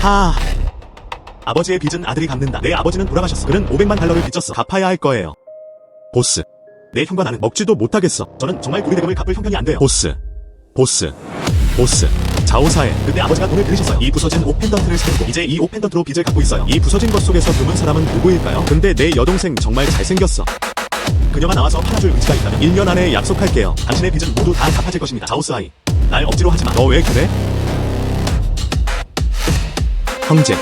하. 아버지의 빚은 아들이 갚는다. 내 아버지는 돌아가셨어. 그는 500만 달러를 빚졌어. 갚아야 할 거예요. 보스. 내 형과 나는 먹지도 못하겠어. 저는 정말 우리 대금을 갚을 형편이 안 돼요. 보스. 자오사에. 그때 아버지가 돈을 들이셨어요. 이 부서진 옷 펜던트를 사고 이제 이 옷 펜던트로 빚을 갚고 있어요. 이 부서진 것 속에서 숨은 사람은 누구일까요? 근데 내 여동생 정말 잘생겼어. 그녀가 나와서 팔아줄 의지가 있다면 1년 안에 약속할게요. 당신의 빚은 모두 다 갚아질 것입니다. 자오스아이. 날 억지로 하지마. 너 왜 그래? 형제.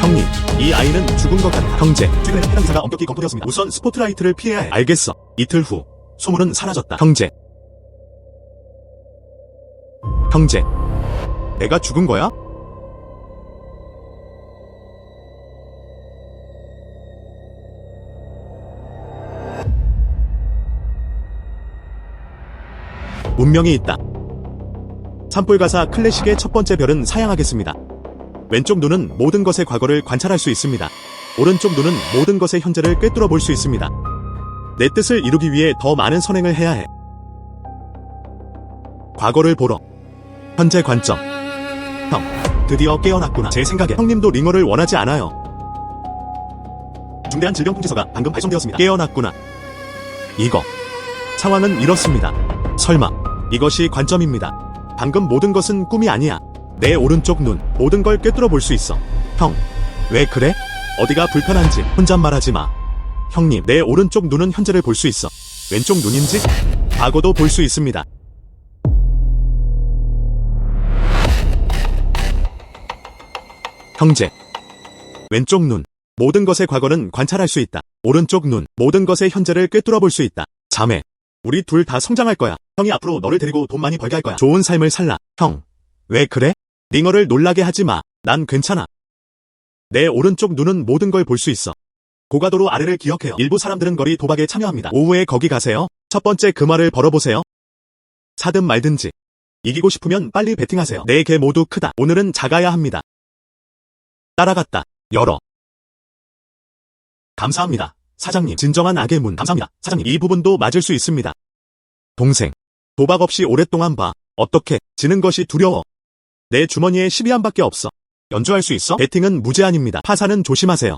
형님. 이 아이는 죽은 것 같다. 형제. 최근에 해당 기사가 엄격히 검토되었습니다. 우선 스포트라이트를 피해야 해. 알겠어. 이틀 후. 소문은 사라졌다. 형제. 내가 죽은 거야? 운명이 있다. 산불 가사 클래식의 첫 번째 별은 사양하겠습니다. 왼쪽 눈은 모든 것의 과거를 관찰할 수 있습니다. 오른쪽 눈은 모든 것의 현재를 꿰뚫어 볼 수 있습니다. 내 뜻을 이루기 위해 더 많은 선행을 해야 해. 과거를 보러. 현재 관점. 형, 드디어 깨어났구나. 제 생각에 형님도 링어를 원하지 않아요. 중대한 질병 통지서가 방금 발송되었습니다. 깨어났구나. 이거. 상황은 이렇습니다. 설마. 이것이 관점입니다. 방금 모든 것은 꿈이 아니야. 내 오른쪽 눈, 모든 걸 꿰뚫어 볼 수 있어. 형, 왜 그래? 어디가 불편한지 혼잣말하지 마. 형님, 내 오른쪽 눈은 현재를 볼 수 있어. 왼쪽 눈인지? 과거도 볼 수 있습니다. 형제. 왼쪽 눈, 모든 것의 과거는 관찰할 수 있다. 오른쪽 눈, 모든 것의 현재를 꿰뚫어 볼 수 있다. 자매, 우리 둘 다 성장할 거야. 형이 앞으로 너를 데리고 돈 많이 벌게 할 거야. 좋은 삶을 살라. 형, 왜 그래? 링어를 놀라게 하지 마. 난 괜찮아. 내 오른쪽 눈은 모든 걸 볼 수 있어. 고가도로 아래를 기억해요. 일부 사람들은 거리 도박에 참여합니다. 오후에 거기 가세요. 첫 번째 금화를 벌어보세요. 사든 말든지. 이기고 싶으면 빨리 베팅하세요. 네 개 모두 크다. 오늘은 작아야 합니다. 따라갔다. 열어. 감사합니다. 사장님. 진정한 악의 문. 감사합니다. 사장님. 이 부분도 맞을 수 있습니다. 동생. 도박 없이 오랫동안 봐. 어떻게? 지는 것이 두려워. 내 주머니에 12안밖에 없어. 연주할 수 있어? 베팅은 무제한입니다. 파산은 조심하세요.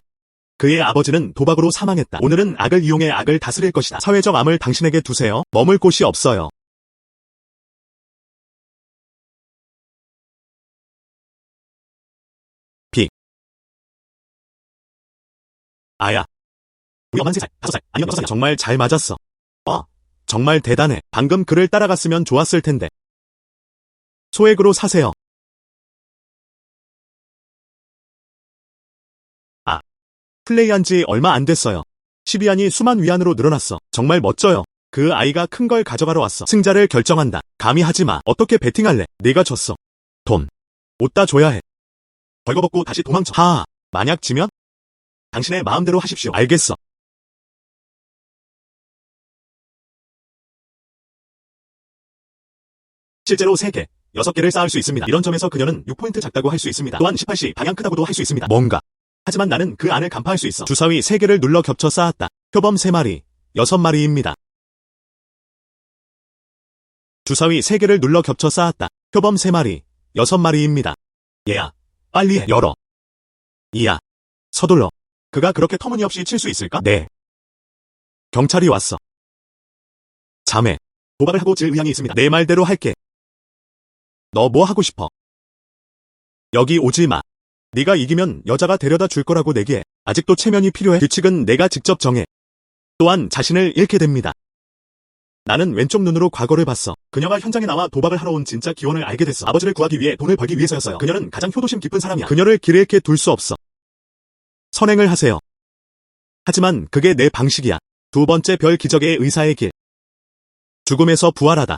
그의 아버지는 도박으로 사망했다. 오늘은 악을 이용해 악을 다스릴 것이다. 사회적 암을 당신에게 두세요. 머물 곳이 없어요. 비. 아야. 우리 엄마는 3살, 5살, 아니면 6살이야. 정말 잘 맞았어. 정말 대단해. 방금 그를 따라갔으면 좋았을 텐데. 소액으로 사세요. 플레이한 지 얼마 안 됐어요. 12안이 수만 위안으로 늘어났어. 정말 멋져요. 그 아이가 큰 걸 가져가러 왔어. 승자를 결정한다. 감히 하지 마. 어떻게 베팅할래? 네가 졌어. 돈. 옷 다 줘야 해. 벌거벗고 다시 도망쳐. 하하. 만약 지면? 당신의 마음대로 하십시오. 알겠어. 실제로 3개, 6개를 쌓을 수 있습니다. 이런 점에서 그녀는 6포인트 작다고 할 수 있습니다. 또한 18시 방향 크다고도 할 수 있습니다. 뭔가. 하지만 나는 그 안을 간파할 수 있어. 주사위 3개를 눌러 겹쳐 쌓았다. 표범 3마리, 6마리입니다. 주사위 3개를 눌러 겹쳐 쌓았다. 표범 3마리, 6마리입니다. 얘야, 빨리 해. 열어. 이야, 서둘러. 그가 그렇게 터무니없이 칠 수 있을까? 네. 경찰이 왔어. 자매, 도박을 하고 질 의향이 있습니다. 내 말대로 할게. 너 뭐 하고 싶어? 여기 오지 마. 네가 이기면 여자가 데려다 줄 거라고 내기해. 아직도 체면이 필요해. 규칙은 내가 직접 정해. 또한 자신을 잃게 됩니다. 나는 왼쪽 눈으로 과거를 봤어. 그녀가 현장에 나와 도박을 하러 온 진짜 기원을 알게 됐어. 아버지를 구하기 위해 돈을 벌기 위해서였어요. 그녀는 가장 효도심 깊은 사람이야. 그녀를 길 잃게 둘 수 없어. 선행을 하세요. 하지만 그게 내 방식이야. 두 번째 별 기적의 의사의 길. 죽음에서 부활하다.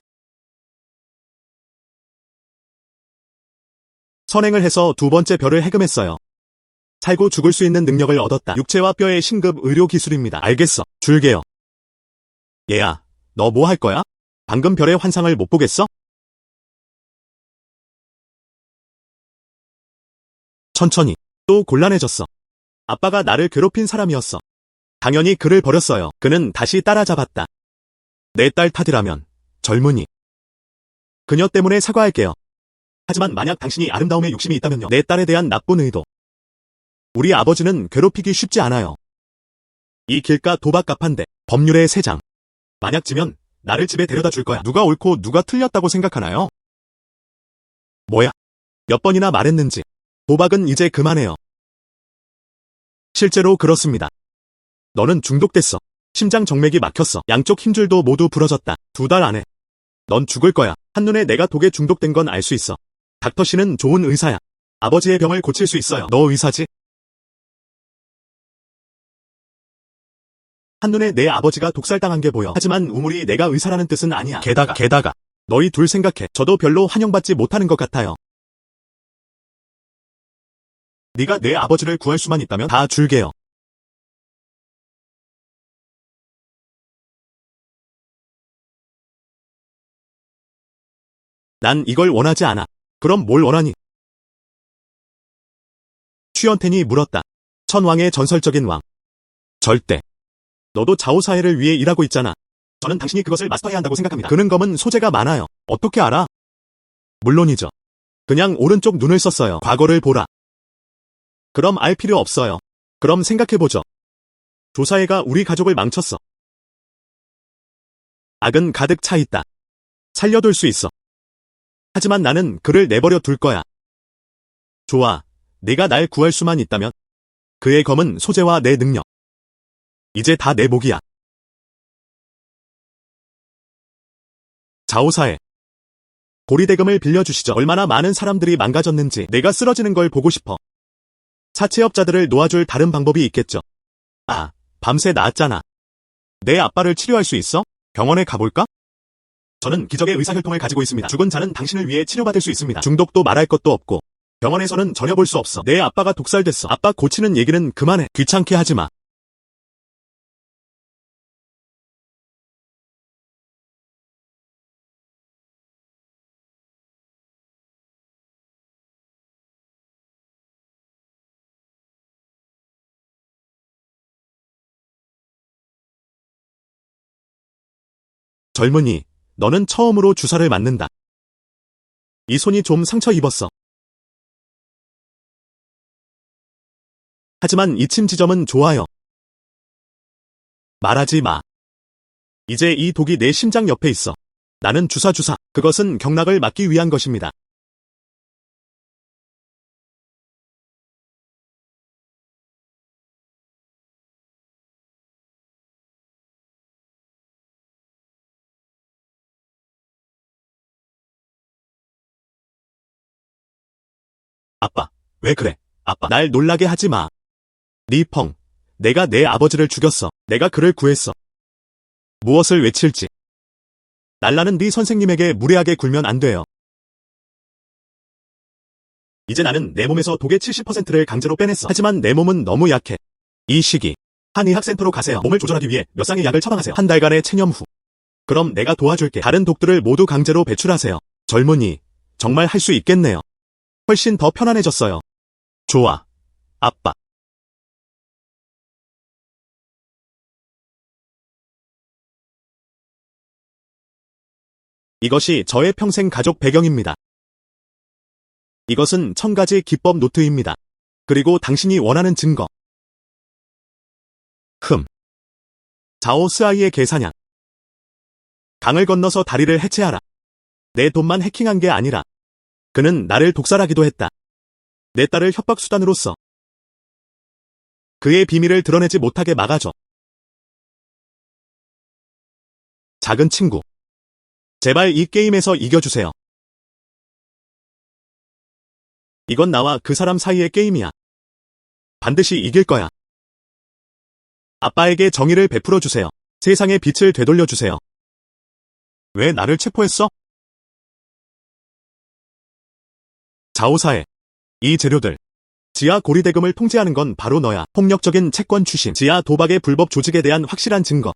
선행을 해서 두 번째 별을 해금했어요. 살고 죽을 수 있는 능력을 얻었다. 육체와 뼈의 신급 의료 기술입니다. 알겠어. 줄게요. 얘야, 너 뭐 할 거야? 방금 별의 환상을 못 보겠어? 천천히. 또 곤란해졌어. 아빠가 나를 괴롭힌 사람이었어. 당연히 그를 버렸어요. 그는 다시 따라잡았다. 내 딸 탓이라면 젊은이. 그녀 때문에 사과할게요. 하지만 만약 당신이 아름다움에 욕심이 있다면요. 내 딸에 대한 나쁜 의도. 우리 아버지는 괴롭히기 쉽지 않아요. 이 길가 도박 갑판대, 법률의 세 장. 만약 지면 나를 집에 데려다 줄 거야. 누가 옳고 누가 틀렸다고 생각하나요? 뭐야? 몇 번이나 말했는지. 도박은 이제 그만해요. 실제로 그렇습니다. 너는 중독됐어. 심장 정맥이 막혔어. 양쪽 힘줄도 모두 부러졌다. 2달 안에. 넌 죽을 거야. 한눈에 내가 독에 중독된 건 알 수 있어. 닥터 씨는 좋은 의사야. 아버지의 병을 고칠 수 있어요. 너 의사지? 한눈에 내 아버지가 독살당한 게 보여. 하지만 우물이 내가 의사라는 뜻은 아니야. 게다가 너희 둘 생각해. 저도 별로 환영받지 못하는 것 같아요. 네가 내 아버지를 구할 수만 있다면 다 줄게요. 난 이걸 원하지 않아. 그럼 뭘 원하니? 취연텐이 물었다. 천왕의 전설적인 왕. 절대. 너도 좌우사회를 위해 일하고 있잖아. 저는 당신이 그것을 마스터해야 한다고 생각합니다. 그는 검은 소재가 많아요. 어떻게 알아? 물론이죠. 그냥 오른쪽 눈을 썼어요. 과거를 보라. 그럼 알 필요 없어요. 그럼 생각해보죠. 조사회가 우리 가족을 망쳤어. 악은 가득 차 있다. 살려둘 수 있어. 하지만 나는 그를 내버려 둘 거야. 좋아. 네가 날 구할 수만 있다면. 그의 검은 소재와 내 능력. 이제 다 내 몫이야. 좌우사회. 고리대금을 빌려주시죠. 얼마나 많은 사람들이 망가졌는지 내가 쓰러지는 걸 보고 싶어. 사채업자들을 놓아줄 다른 방법이 있겠죠. 아, 밤새 나았잖아. 내 아빠를 치료할 수 있어? 병원에 가볼까? 저는 기적의 의사혈통을 가지고 있습니다. 죽은 자는 당신을 위해 치료받을 수 있습니다. 중독도 말할 것도 없고 병원에서는 전혀 볼 수 없어. 내 아빠가 독살됐어. 아빠 고치는 얘기는 그만해. 귀찮게 하지 마. 젊은이, 너는 처음으로 주사를 맞는다. 이 손이 좀 상처 입었어. 하지만 이 침 지점은 좋아요. 말하지 마. 이제 이 독이 내 심장 옆에 있어. 나는 주사. 그것은 경락을 막기 위한 것입니다. 아빠, 왜 그래? 아빠, 날 놀라게 하지 마. 리펑, 내가 내 아버지를 죽였어. 내가 그를 구했어. 무엇을 외칠지. 날라는 네 선생님에게 무례하게 굴면 안 돼요. 이제 나는 내 몸에서 독의 70%를 강제로 빼냈어. 하지만 내 몸은 너무 약해. 이 시기, 한의학센터로 가세요. 몸을 조절하기 위해 몇 쌍의 약을 처방하세요. 한 달간의 체념 후. 그럼 내가 도와줄게. 다른 독들을 모두 강제로 배출하세요. 젊은이, 정말 할 수 있겠네요. 훨씬 더 편안해졌어요. 좋아. 아빠. 이것이 저의 평생 가족 배경입니다. 이것은 1000가지 기법 노트입니다. 그리고 당신이 원하는 증거. 자오 스아이의 계사냥. 강을 건너서 다리를 해체하라. 내 돈만 해킹한 게 아니라 그는 나를 독살하기도 했다. 내 딸을 협박수단으로 써. 그의 비밀을 드러내지 못하게 막아줘. 작은 친구. 제발 이 게임에서 이겨주세요. 이건 나와 그 사람 사이의 게임이야. 반드시 이길 거야. 아빠에게 정의를 베풀어 주세요. 세상의 빛을 되돌려 주세요. 왜 나를 체포했어? 자오사회. 이 재료들. 지하 고리대금을 통제하는 건 바로 너야. 폭력적인 채권 추신. 지하 도박의 불법 조직에 대한 확실한 증거.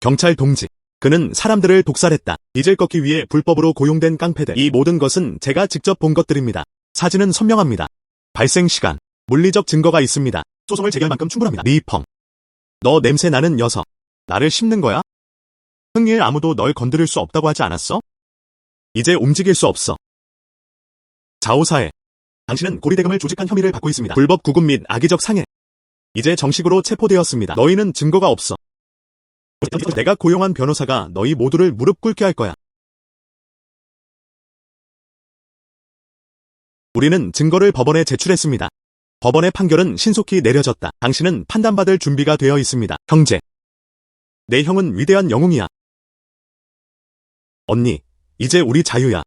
경찰 동지. 그는 사람들을 독살했다. 빚을 꺾기 위해 불법으로 고용된 깡패들. 이 모든 것은 제가 직접 본 것들입니다. 사진은 선명합니다. 발생 시간. 물리적 증거가 있습니다. 소송을 제기할 만큼 충분합니다. 리펑. 너 냄새 나는 녀석. 나를 씹는 거야? 흥일 아무도 널 건드릴 수 없다고 하지 않았어? 이제 움직일 수 없어. 자오사해. 당신은 고리대금을 조직한 혐의를 받고 있습니다. 불법 구금 및 악의적 상해. 이제 정식으로 체포되었습니다. 너희는 증거가 없어. 내가 고용한 변호사가 너희 모두를 무릎 꿇게 할 거야. 우리는 증거를 법원에 제출했습니다. 법원의 판결은 신속히 내려졌다. 당신은 판단받을 준비가 되어 있습니다. 형제. 내 형은 위대한 영웅이야. 언니, 이제 우리 자유야.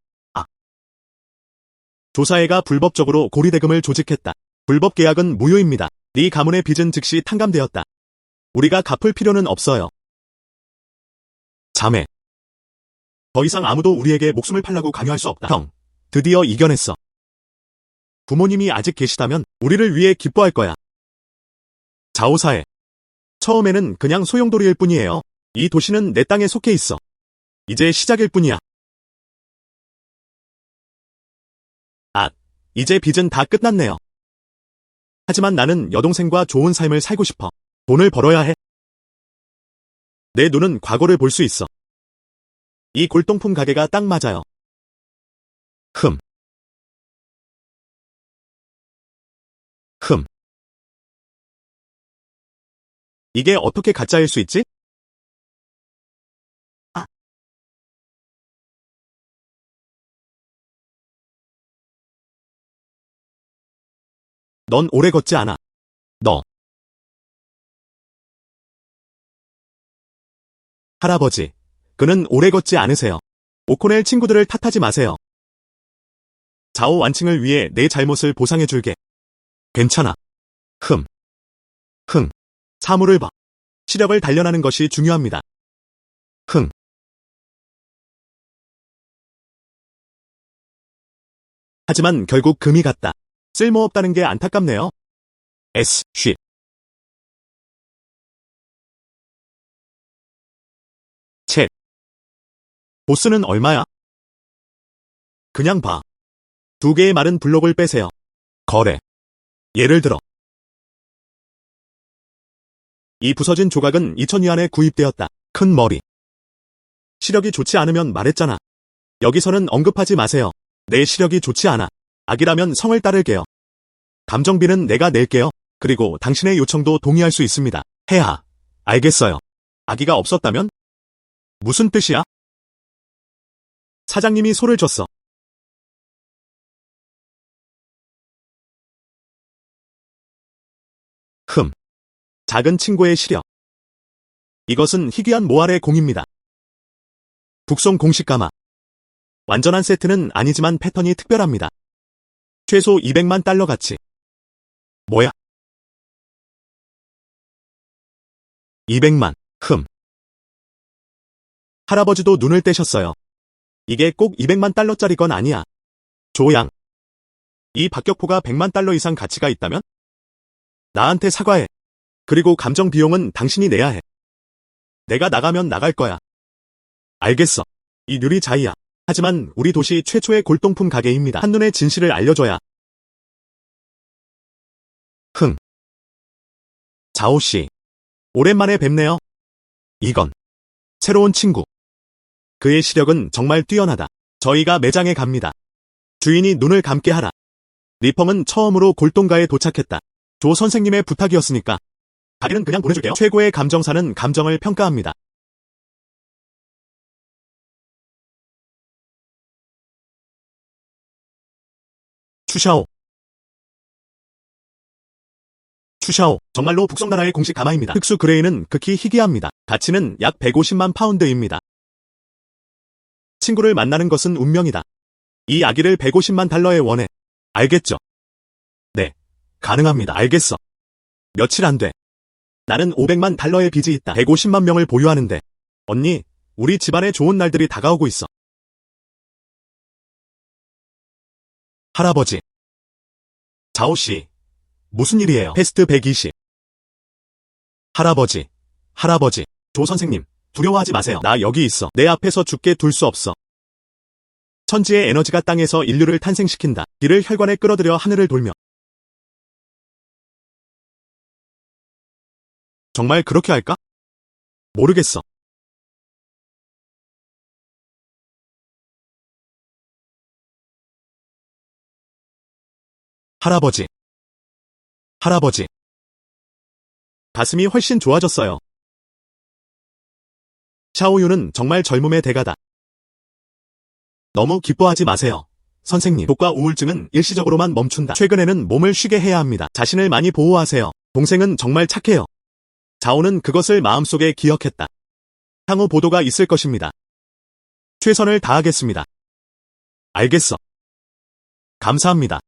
조사회가 불법적으로 고리대금을 조직했다. 불법 계약은 무효입니다. 네 가문의 빚은 즉시 탕감되었다. 우리가 갚을 필요는 없어요. 자매. 더 이상 아무도 우리에게 목숨을 팔라고 강요할 수 없다. 형, 드디어 이겨냈어. 부모님이 아직 계시다면 우리를 위해 기뻐할 거야. 자오사해. 처음에는 그냥 소용돌이일 뿐이에요. 이 도시는 내 땅에 속해 있어. 이제 시작일 뿐이야. 이제 빚은 다 끝났네요. 하지만 나는 여동생과 좋은 삶을 살고 싶어. 돈을 벌어야 해. 내 눈은 과거를 볼 수 있어. 이 골동품 가게가 딱 맞아요. 이게 어떻게 가짜일 수 있지? 넌 오래 걷지 않아. 너. 할아버지. 그는 오래 걷지 않으세요. 오코넬 친구들을 탓하지 마세요. 자오 완칭을 위해 내 잘못을 보상해줄게. 괜찮아. 사물을 봐. 시력을 단련하는 것이 중요합니다. 하지만 결국 금이 갔다. 쓸모없다는 게 안타깝네요. 쉬. 보스는 얼마야? 그냥 봐. 2개의 마른 블록을 빼세요. 거래. 예를 들어. 이 부서진 조각은 2000위안에 구입되었다. 큰 머리. 시력이 좋지 않으면 말했잖아. 여기서는 언급하지 마세요. 내 시력이 좋지 않아. 악이라면 성을 따를게요. 감정비는 내가 낼게요. 그리고 당신의 요청도 동의할 수 있습니다. 해야. 알겠어요. 아기가 없었다면? 무슨 뜻이야? 사장님이 소를 줬어. 작은 친구의 시력. 이것은 희귀한 모알의 공입니다. 북송 공식 가마. 완전한 세트는 아니지만 패턴이 특별합니다. 최소 200만 달러 가치. 뭐야? 200만. 할아버지도 눈을 떼셨어요. 이게 꼭 200만 달러짜리 건 아니야. 조양. 이 박격포가 100만 달러 이상 가치가 있다면? 나한테 사과해. 그리고 감정 비용은 당신이 내야 해. 내가 나가면 나갈 거야. 알겠어. 이 률이 자이야. 하지만 우리 도시 최초의 골동품 가게입니다. 한눈에 진실을 알려줘야. 자오씨. 오랜만에 뵙네요. 이건 새로운 친구. 그의 시력은 정말 뛰어나다. 저희가 매장에 갑니다. 주인이 눈을 감게 하라. 리펑은 처음으로 골동가에 도착했다. 조 선생님의 부탁이었으니까. 가게는 그냥 보내줄게요. 최고의 감정사는 감정을 평가합니다. 추샤오. 정말로 북성나라의 공식 가마입니다. 흑수 그레이는 극히 희귀합니다. 가치는 약 150만 파운드입니다. 친구를 만나는 것은 운명이다. 이 아기를 150만 달러에 원해. 알겠죠? 네. 가능합니다. 알겠어. 며칠 안 돼. 나는 500만 달러의 빚이 있다. 150만 명을 보유하는데. 언니, 우리 집안에 좋은 날들이 다가오고 있어. 할아버지. 자오씨. 무슨 일이에요? 패스트 120. 할아버지. 조 선생님, 두려워하지 마세요. 나 여기 있어. 내 앞에서 죽게 둘 수 없어. 천지의 에너지가 땅에서 인류를 탄생시킨다. 이를 혈관에 끌어들여 하늘을 돌며. 정말 그렇게 할까? 모르겠어. 할아버지. 할아버지. 가슴이 훨씬 좋아졌어요. 샤오유는 정말 젊음의 대가다. 너무 기뻐하지 마세요. 선생님, 독과 우울증은 일시적으로만 멈춘다. 최근에는 몸을 쉬게 해야 합니다. 자신을 많이 보호하세요. 동생은 정말 착해요. 자오는 그것을 마음속에 기억했다. 향후 보도가 있을 것입니다. 최선을 다하겠습니다. 알겠어. 감사합니다.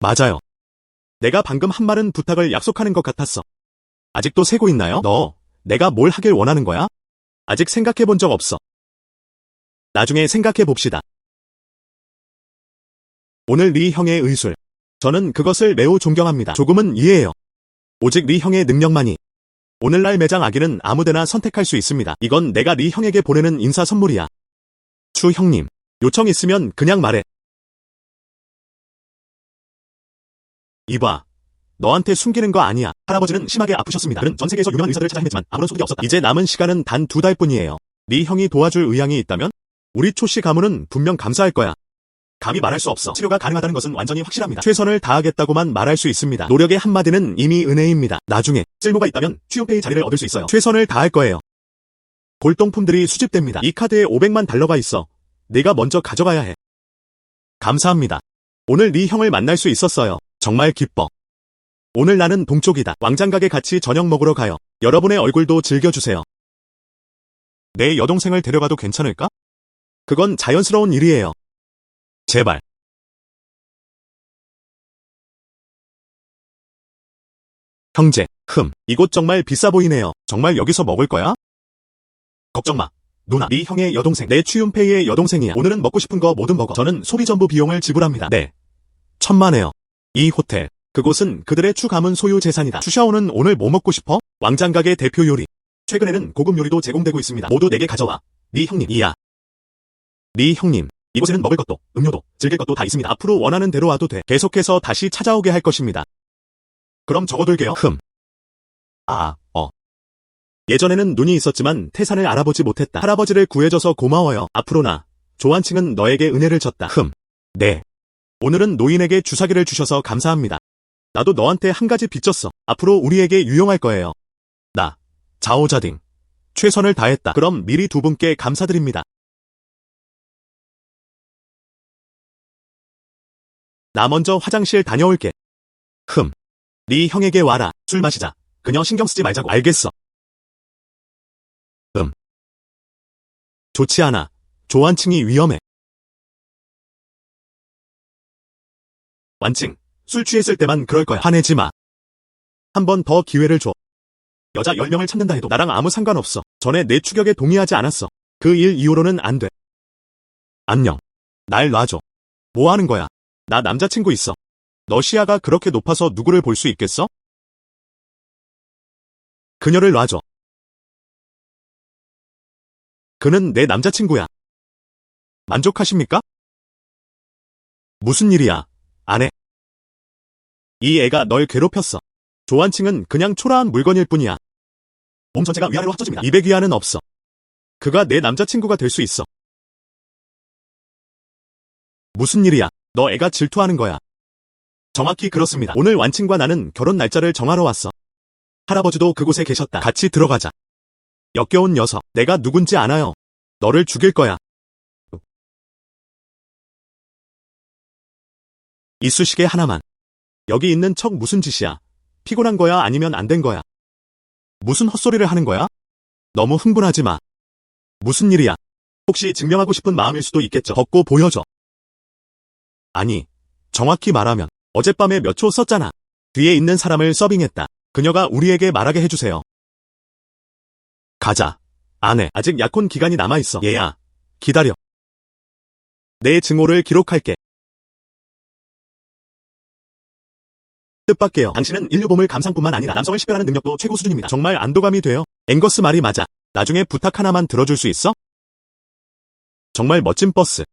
맞아요. 내가 방금 한 말은 부탁을 약속하는 것 같았어. 아직도 세고 있나요? 너, 내가 뭘 하길 원하는 거야? 아직 생각해 본 적 없어. 나중에 생각해 봅시다. 오늘 리 형의 의술. 저는 그것을 매우 존경합니다. 조금은 이해해요. 오직 리 형의 능력만이. 오늘날 매장 아기는 아무데나 선택할 수 있습니다. 이건 내가 리 형에게 보내는 인사 선물이야. 추 형님, 요청 있으면 그냥 말해. 이봐. 너한테 숨기는 거 아니야. 할아버지는 심하게 아프셨습니다. 그는 전 세계에서 유명한 의사들을 찾아 헤맸지만 아무런 소득이 없었다. 이제 남은 시간은 단 2달뿐이에요. 리 형이 도와줄 의향이 있다면? 우리 초씨 가문은 분명 감사할 거야. 감히 말할 수 없어. 치료가 가능하다는 것은 완전히 확실합니다. 최선을 다하겠다고만 말할 수 있습니다. 노력의 한마디는 이미 은혜입니다. 나중에 쓸모가 있다면 취업회의 자리를 얻을 수 있어요. 최선을 다할 거예요. 골동품들이 수집됩니다. 이 카드에 500만 달러가 있어. 네가 먼저 가져가야 해. 감사합니다. 오늘 리 형을 만날 수 있었어요. 정말 기뻐. 오늘 나는 동쪽이다. 왕장가게 같이 저녁 먹으러 가요. 여러분의 얼굴도 즐겨주세요. 내 여동생을 데려가도 괜찮을까? 그건 자연스러운 일이에요. 제발. 형제, 이곳 정말 비싸 보이네요. 정말 여기서 먹을 거야? 걱정 마. 누나, 리 형의 여동생, 내 추윤페이의 여동생이야. 오늘은 먹고 싶은 거 뭐든 먹어. 저는 소비 전부 비용을 지불합니다. 네. 천만에요. 이 호텔, 그곳은 그들의 추 가문 소유 재산이다. 추샤오는 오늘 뭐 먹고 싶어? 왕장가게 대표 요리. 최근에는 고급 요리도 제공되고 있습니다. 모두 4개 가져와. 리 형님, 이야. 리 형님, 이곳에는 먹을 것도, 음료도, 즐길 것도 다 있습니다. 앞으로 원하는 대로 와도 돼. 계속해서 다시 찾아오게 할 것입니다. 그럼 적어둘게요. 예전에는 눈이 있었지만 태산을 알아보지 못했다. 할아버지를 구해줘서 고마워요. 앞으로 나, 조한칭은 너에게 은혜를 졌다. 네. 오늘은 노인에게 주사기를 주셔서 감사합니다. 나도 너한테 한 가지 빚졌어. 앞으로 우리에게 유용할 거예요. 나, 자오자딩. 최선을 다했다. 그럼 미리 두 분께 감사드립니다. 나 먼저 화장실 다녀올게. 리 형에게 와라. 술 마시자. 그녀 신경 쓰지 말자고. 알겠어. 좋지 않아. 조한칭이 위험해. 완칭, 술 취했을 때만 그럴 거야. 화내지 마. 한 번 더 기회를 줘. 여자 10명을 찾는다 해도 나랑 아무 상관없어. 전에 내 추격에 동의하지 않았어. 그 일 이후로는 안 돼. 안녕. 날 놔줘. 뭐 하는 거야? 나 남자친구 있어. 너 시야가 그렇게 높아서 누구를 볼 수 있겠어? 그녀를 놔줘. 그는 내 남자친구야. 만족하십니까? 무슨 일이야? 안 해. 이 애가 널 괴롭혔어. 조한칭은 그냥 초라한 물건일 뿐이야. 몸 전체가 위아래로 합쳐집니다. 200위안은 없어. 그가 내 남자친구가 될 수 있어. 무슨 일이야? 너 애가 질투하는 거야. 정확히 그렇습니다. 오늘 완칭과 나는 결혼 날짜를 정하러 왔어. 할아버지도 그곳에 계셨다. 같이 들어가자. 역겨운 녀석. 내가 누군지 아나요? 너를 죽일 거야. 이쑤시개 하나만. 여기 있는 척 무슨 짓이야? 피곤한 거야 아니면 안 된 거야? 무슨 헛소리를 하는 거야? 너무 흥분하지 마. 무슨 일이야? 혹시 증명하고 싶은 마음일 수도 있겠죠. 벗고 보여줘. 아니, 정확히 말하면 어젯밤에 몇 초 썼잖아. 뒤에 있는 사람을 서빙했다. 그녀가 우리에게 말하게 해주세요. 가자. 안 해. 아직 약혼 기간이 남아있어. 얘야, 기다려. 내 증오를 기록할게. 뜻밖에요. 당신은 인류보물 감상뿐만 아니라 남성을 식별하는 능력도 최고 수준입니다. 정말 안도감이 돼요. 앵거스 말이 맞아. 나중에 부탁 하나만 들어줄 수 있어? 정말 멋진 버스.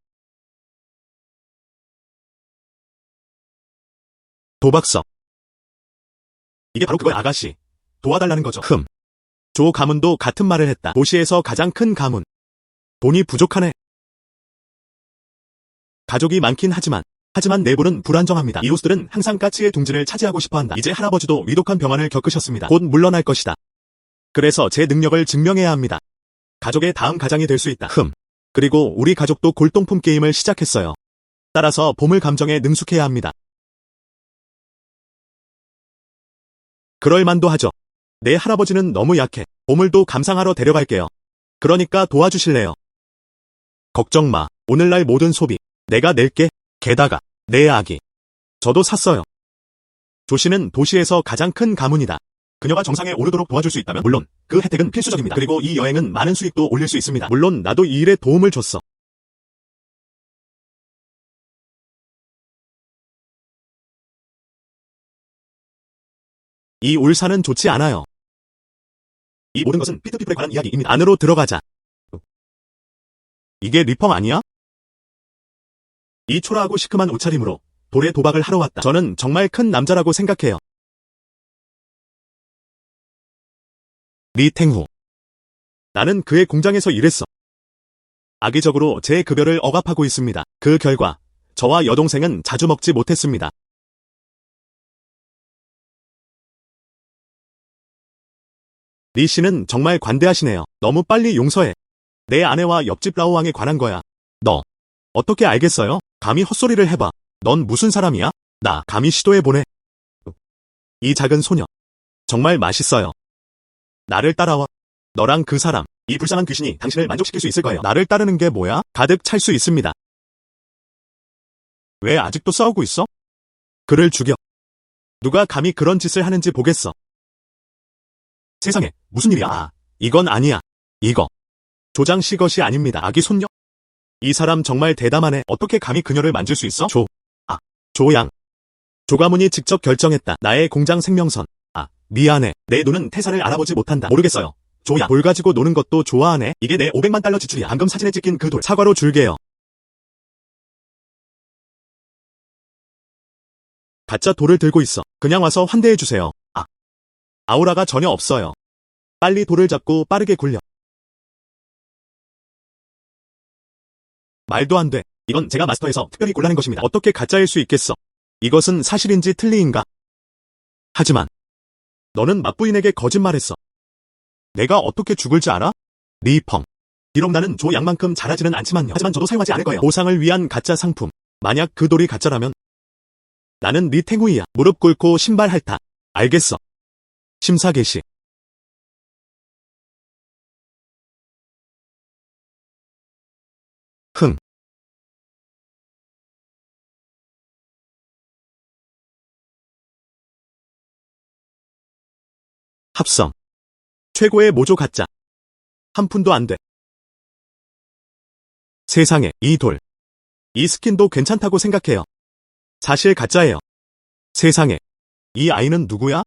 도박서. 이게 바로 그거야, 아가씨. 도와달라는 거죠. 조 가문도 같은 말을 했다. 도시에서 가장 큰 가문. 돈이 부족하네. 가족이 많긴 하지만 하지만 내부는 불안정합니다. 이웃들은 항상 까치의 둥지를 차지하고 싶어한다. 이제 할아버지도 위독한 병환을 겪으셨습니다. 곧 물러날 것이다. 그래서 제 능력을 증명해야 합니다. 가족의 다음 가장이 될 수 있다. 그리고 우리 가족도 골동품 게임을 시작했어요. 따라서 보물 감정에 능숙해야 합니다. 그럴 만도 하죠. 내 할아버지는 너무 약해. 보물도 감상하러 데려갈게요. 그러니까 도와주실래요? 걱정 마. 오늘날 모든 소비 내가 낼게. 게다가 내 아기. 저도 샀어요. 조씨는 도시에서 가장 큰 가문이다. 그녀가 정상에 오르도록 도와줄 수 있다면 물론 그 혜택은 필수적입니다. 그리고 이 여행은 많은 수익도 올릴 수 있습니다. 물론 나도 이 일에 도움을 줬어. 이 울산은 좋지 않아요. 이 모든 것은 피트피플에 관한 이야기입니다. 안으로 들어가자. 이게 리펑 아니야? 이 초라하고 시큼한 옷차림으로 돌에 도박을 하러 왔다. 저는 정말 큰 남자라고 생각해요. 리탱후. 나는 그의 공장에서 일했어. 악의적으로 제 급여를 억압하고 있습니다. 그 결과 저와 여동생은 자주 먹지 못했습니다. 리 씨는 정말 관대하시네요. 너무 빨리 용서해. 내 아내와 옆집 라오왕에 관한 거야. 너 어떻게 알겠어요? 감히 헛소리를 해봐. 넌 무슨 사람이야? 나 감히 시도해보네. 이 작은 소녀 정말 맛있어요. 나를 따라와. 너랑 그 사람, 이 불쌍한 귀신이 당신을 만족시킬 수 있을 거예요. 나를 따르는 게 뭐야? 가득 찰 수 있습니다. 왜 아직도 싸우고 있어? 그를 죽여. 누가 감히 그런 짓을 하는지 보겠어. 세상에, 무슨 일이야? 아, 이건 아니야. 이거 조장 씨 것이 아닙니다. 아기 손녀? 이 사람 정말 대담하네. 어떻게 감히 그녀를 만질 수 있어? 조양. 조가문이 직접 결정했다. 나의 공장 생명선. 미안해. 내 눈은 태산을 알아보지 못한다. 모르겠어요. 조양. 돌 가지고 노는 것도 좋아하네. 이게 내 500만 달러 지출이야. 방금 사진에 찍힌 그 돌. 사과로 줄게요. 가짜 돌을 들고 있어. 그냥 와서 환대해주세요. 아우라가 전혀 없어요. 빨리 돌을 잡고 빠르게 굴려. 말도 안 돼. 이건 제가 마스터해서 특별히 골라낸 것입니다. 어떻게 가짜일 수 있겠어? 이것은 사실인지 틀리인가? 하지만 너는 맞부인에게 거짓말했어. 내가 어떻게 죽을지 알아? 리펑. 비록 나는 조 양만큼 잘하지는 않지만요. 하지만 저도 사용하지 않을 거예요. 보상을 위한 가짜 상품. 만약 그 돌이 가짜라면 나는 리탱후이야. 무릎 꿇고 신발 핥아. 알겠어. 심사 개시. 흥. 합성. 최고의 모조 가짜. 한 푼도 안 돼. 세상에, 이 돌. 이 스킨도 괜찮다고 생각해요. 사실 가짜예요. 세상에, 이 아이는 누구야?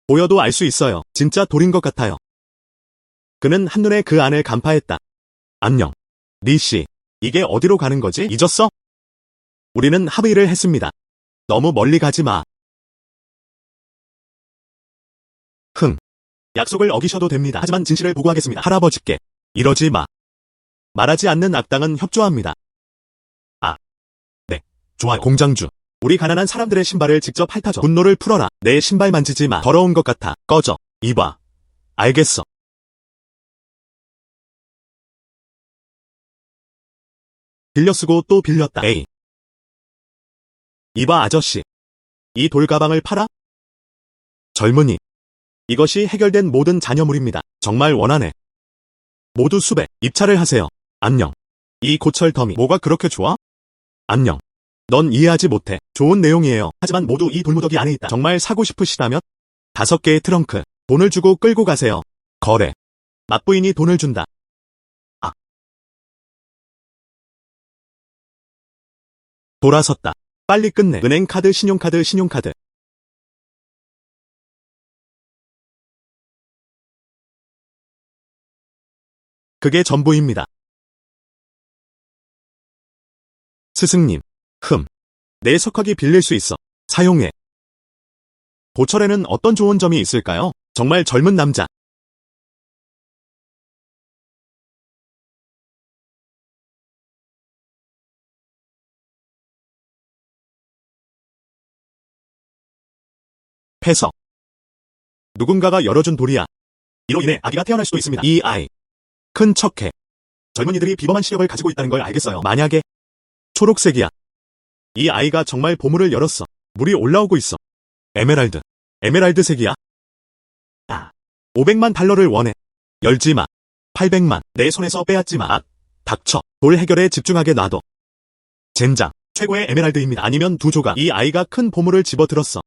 보여도 알 수 있어요. 진짜 돌인 것 같아요. 그는 한눈에 그 안을 간파했다. 안녕. 리씨. 이게 어디로 가는 거지? 잊었어? 우리는 합의를 했습니다. 너무 멀리 가지 마. 흥. 약속을 어기셔도 됩니다. 하지만 진실을 보고하겠습니다. 할아버지께. 이러지 마. 말하지 않는 악당은 협조합니다. 네. 좋아. 공장주. 우리 가난한 사람들의 신발을 직접 핥아줘. 분노를 풀어라. 내 신발 만지지 마. 더러운 것 같아. 꺼져. 이봐. 알겠어. 빌려 쓰고 또 빌렸다. 에이. 이봐 아저씨. 이 돌가방을 팔아? 젊은이. 이것이 해결된 모든 잔여물입니다. 정말 원하네. 모두 수배. 입찰을 하세요. 안녕. 이 고철 더미. 뭐가 그렇게 좋아? 안녕. 넌 이해하지 못해. 좋은 내용이에요. 하지만 모두 이 돌무더기 안에 있다. 정말 사고 싶으시다면 5개의 트렁크. 돈을 주고 끌고 가세요. 거래. 맞부인이 돈을 준다. 돌아섰다. 빨리 끝내. 은행카드, 신용카드, 신용카드. 그게 전부입니다. 스승님. 내 석학이 빌릴 수 있어. 사용해. 보철에는 어떤 좋은 점이 있을까요? 정말 젊은 남자. 폐석. 누군가가 열어준 돌이야. 이로 인해 아기가 태어날 수도 있습니다. 이 아이. 큰 척해. 젊은이들이 비범한 시력을 가지고 있다는 걸 알겠어요. 만약에 초록색이야. 이 아이가 정말 보물을 열었어. 물이 올라오고 있어. 에메랄드. 에메랄드색이야. 500만 달러를 원해. 열지 마. 800만. 내 손에서 빼앗지 마. 닥쳐. 돌 해결에 집중하게 놔둬. 젠장. 최고의 에메랄드입니다. 아니면 두 조각. 이 아이가 큰 보물을 집어들었어.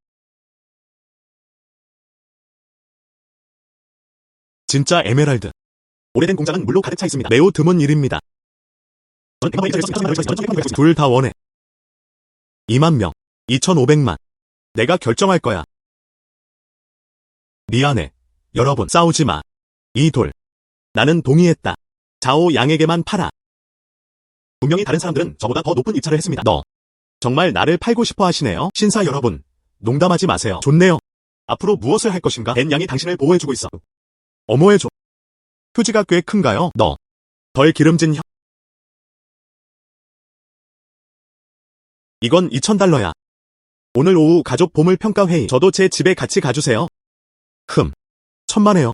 진짜 에메랄드. 오래된 공장은 물로 가득 차 있습니다. 매우 드문 일입니다. 둘 다 원해. 2만 명. 2,500만. 내가 결정할 거야. 미안해. 여러분, 싸우지 마. 이 돌. 나는 동의했다. 자오 양에게만 팔아. 분명히 다른 사람들은 저보다 더 높은 입찰을 했습니다. 너. 정말 나를 팔고 싶어 하시네요. 신사 여러분. 농담하지 마세요. 좋네요. 앞으로 무엇을 할 것인가? 벤 양이 당신을 보호해주고 있어. 어머해줘. 표지가 꽤 큰가요? 너. 덜 기름진 혀. 이건 2,000달러야. 오늘 오후 가족 보물 평가 회의. 저도 제 집에 같이 가주세요. 천만에요.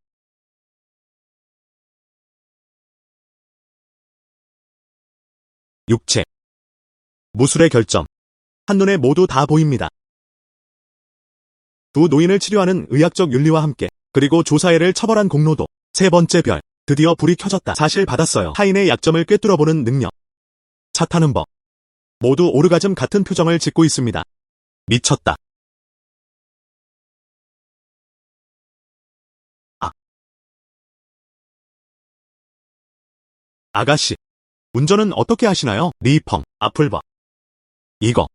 육체. 무술의 결점. 한눈에 모두 다 보입니다. 두 노인을 치료하는 의학적 윤리와 함께 그리고 조사회를 처벌한 공로도. 세 번째 별. 드디어 불이 켜졌다. 사실 받았어요. 타인의 약점을 꿰뚫어보는 능력. 차 타는 법. 모두 오르가즘 같은 표정을 짓고 있습니다. 미쳤다. 아가씨. 운전은 어떻게 하시나요? 리펑. 앞을 봐. 이거.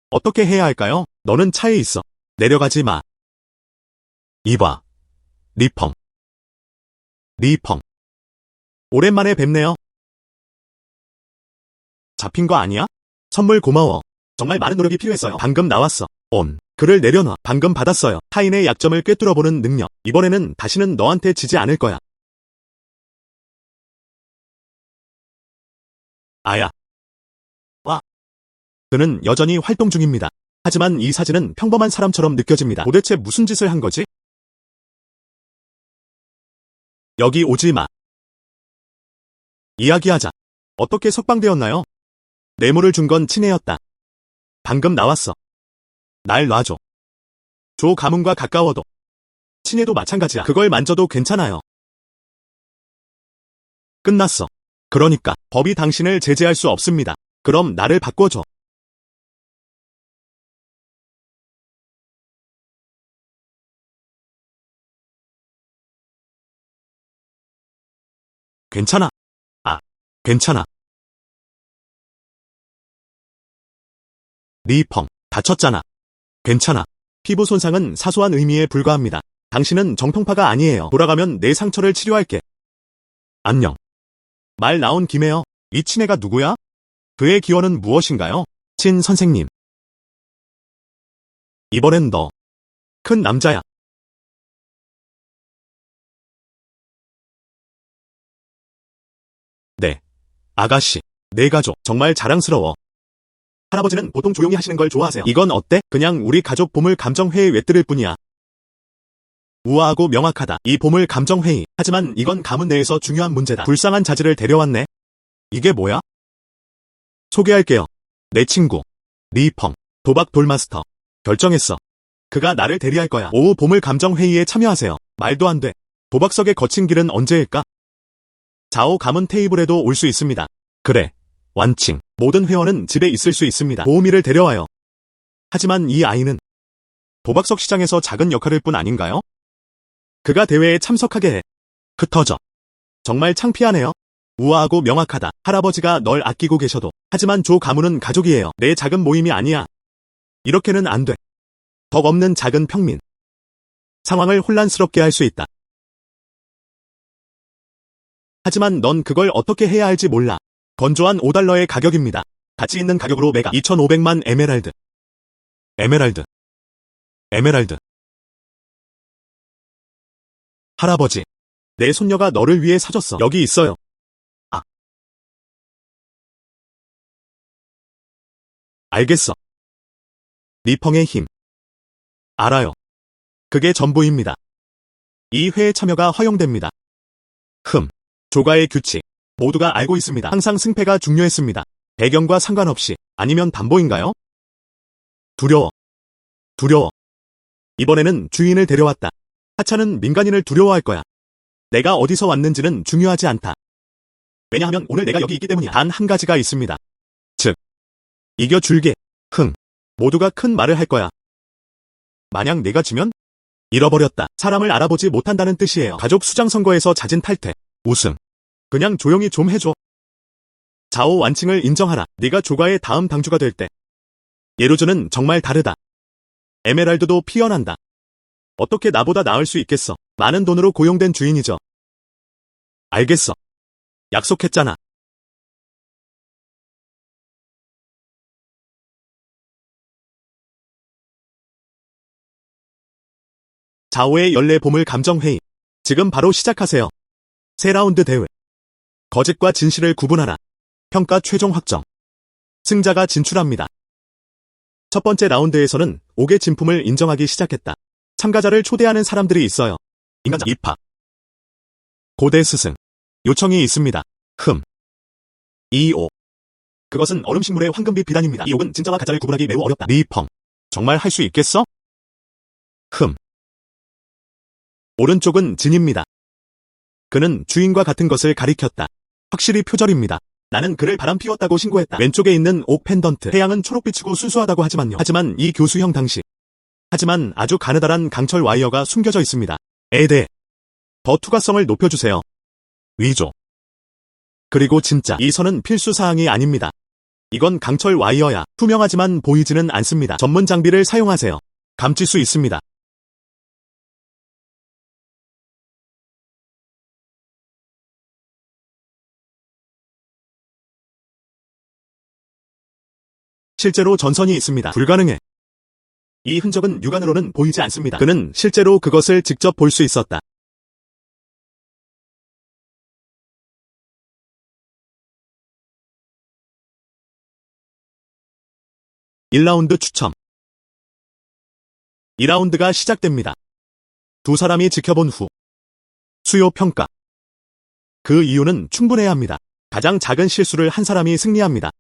어떻게 해야 할까요? 너는 차에 있어. 내려가지 마. 이봐. 리펑. 리펑. 오랜만에 뵙네요. 잡힌 거 아니야? 선물 고마워. 정말 많은 노력이 필요했어요. 방금 나왔어. 글을 내려놔. 방금 받았어요. 타인의 약점을 꿰뚫어보는 능력. 이번에는 다시는 너한테 지지 않을 거야. 아야. 와. 그는 여전히 활동 중입니다. 하지만 이 사진은 평범한 사람처럼 느껴집니다. 도대체 무슨 짓을 한 거지? 여기 오지 마. 이야기하자. 어떻게 석방되었나요? 뇌물을 준 건 친애였다. 방금 나왔어. 날 놔줘. 조 가문과 가까워도. 친애도 마찬가지야. 그걸 만져도 괜찮아요. 끝났어. 그러니까 법이 당신을 제재할 수 없습니다. 그럼 나를 바꿔줘. 괜찮아. 괜찮아. 리펑, 다쳤잖아. 괜찮아. 피부 손상은 사소한 의미에 불과합니다. 당신은 정통파가 아니에요. 돌아가면 내 상처를 치료할게. 안녕. 말 나온 김에요. 이 친애가 누구야? 그의 기원은 무엇인가요? 친 선생님. 이번엔 너. 큰 남자야. 네. 아가씨. 내 가족. 정말 자랑스러워. 할아버지는 보통 조용히 하시는 걸 좋아하세요. 이건 어때? 그냥 우리 가족 보물 감정회의 외뜰일 뿐이야. 우아하고 명확하다. 이 보물 감정회의. 하지만 이건 가문 내에서 중요한 문제다. 불쌍한 자질을 데려왔네. 이게 뭐야? 소개할게요. 내 친구. 리펑. 도박 돌마스터. 결정했어. 그가 나를 대리할 거야. 오후 보물 감정회의에 참여하세요. 말도 안 돼. 도박석에 거친 길은 언제일까? 자오 가문 테이블에도 올 수 있습니다. 그래. 완칭. 모든 회원은 집에 있을 수 있습니다. 보호미를 데려와요. 하지만 이 아이는 도박석 시장에서 작은 역할일 뿐 아닌가요? 그가 대회에 참석하게 해. 흩어져. 정말 창피하네요. 우아하고 명확하다. 할아버지가 널 아끼고 계셔도. 하지만 조 가문은 가족이에요. 내 작은 모임이 아니야. 이렇게는 안 돼. 덕 없는 작은 평민. 상황을 혼란스럽게 할 수 있다. 하지만 넌 그걸 어떻게 해야 할지 몰라. 건조한 5달러의 가격입니다. 가치 있는 가격으로 매가 2,500만 에메랄드. 에메랄드. 에메랄드. 할아버지. 내 손녀가 너를 위해 사줬어. 여기 있어요. 알겠어. 리펑의 힘. 알아요. 그게 전부입니다. 이 회의 참여가 허용됩니다. 조가의 규칙. 모두가 알고 있습니다. 항상 승패가 중요했습니다. 배경과 상관없이. 아니면 담보인가요? 두려워. 이번에는 주인을 데려왔다. 하차는 민간인을 두려워할 거야. 내가 어디서 왔는지는 중요하지 않다. 왜냐하면 오늘 내가 여기 있기 때문이야. 단 한 가지가 있습니다. 즉, 이겨줄게. 모두가 큰 말을 할 거야. 만약 내가 지면? 잃어버렸다. 사람을 알아보지 못한다는 뜻이에요. 가족 수장 선거에서 잦은 탈퇴. 우승. 그냥 조용히 좀 해줘. 좌우 완칭을 인정하라. 네가 조가의 다음 당주가 될 때. 예루즈는 정말 다르다. 에메랄드도 피어난다. 어떻게 나보다 나을 수 있겠어. 많은 돈으로 고용된 주인이죠. 알겠어. 약속했잖아. 좌우의 연례 보물 감정회의. 지금 바로 시작하세요. 세 라운드 대회. 거짓과 진실을 구분하라. 평가 최종 확정. 승자가 진출합니다. 첫 번째 라운드에서는 옥의 진품을 인정하기 시작했다. 참가자를 초대하는 사람들이 있어요. 인간자 입학. 고대 스승. 요청이 있습니다. 2옥. 그것은 얼음식물의 황금빛 비단입니다. 이 옥은 진짜와 가짜를 구분하기 매우 어렵다. 리펑. 정말 할 수 있겠어? 오른쪽은 진입니다. 그는 주인과 같은 것을 가리켰다. 확실히 표절입니다. 나는 그를 바람피웠다고 신고했다. 왼쪽에 있는 옥 펜던트. 태양은 초록빛이고 순수하다고 하지만요. 하지만 이 교수형 당시. 하지만 아주 가느다란 강철 와이어가 숨겨져 있습니다. 에데. 더 투과성을 높여주세요. 위조. 그리고 진짜 이 선은 필수 사항이 아닙니다. 이건 강철 와이어야. 투명하지만 보이지는 않습니다. 전문 장비를 사용하세요. 감출 수 있습니다. 실제로 전선이 있습니다. 불가능해. 이 흔적은 육안으로는 보이지 않습니다. 그는 실제로 그것을 직접 볼 수 있었다. (1라운드) 추첨. 2라운드가 시작됩니다. 두 사람이 지켜본 후 수요 평가. 그 이유는 충분해야 합니다. 가장 작은 실수를 한 사람이 승리합니다.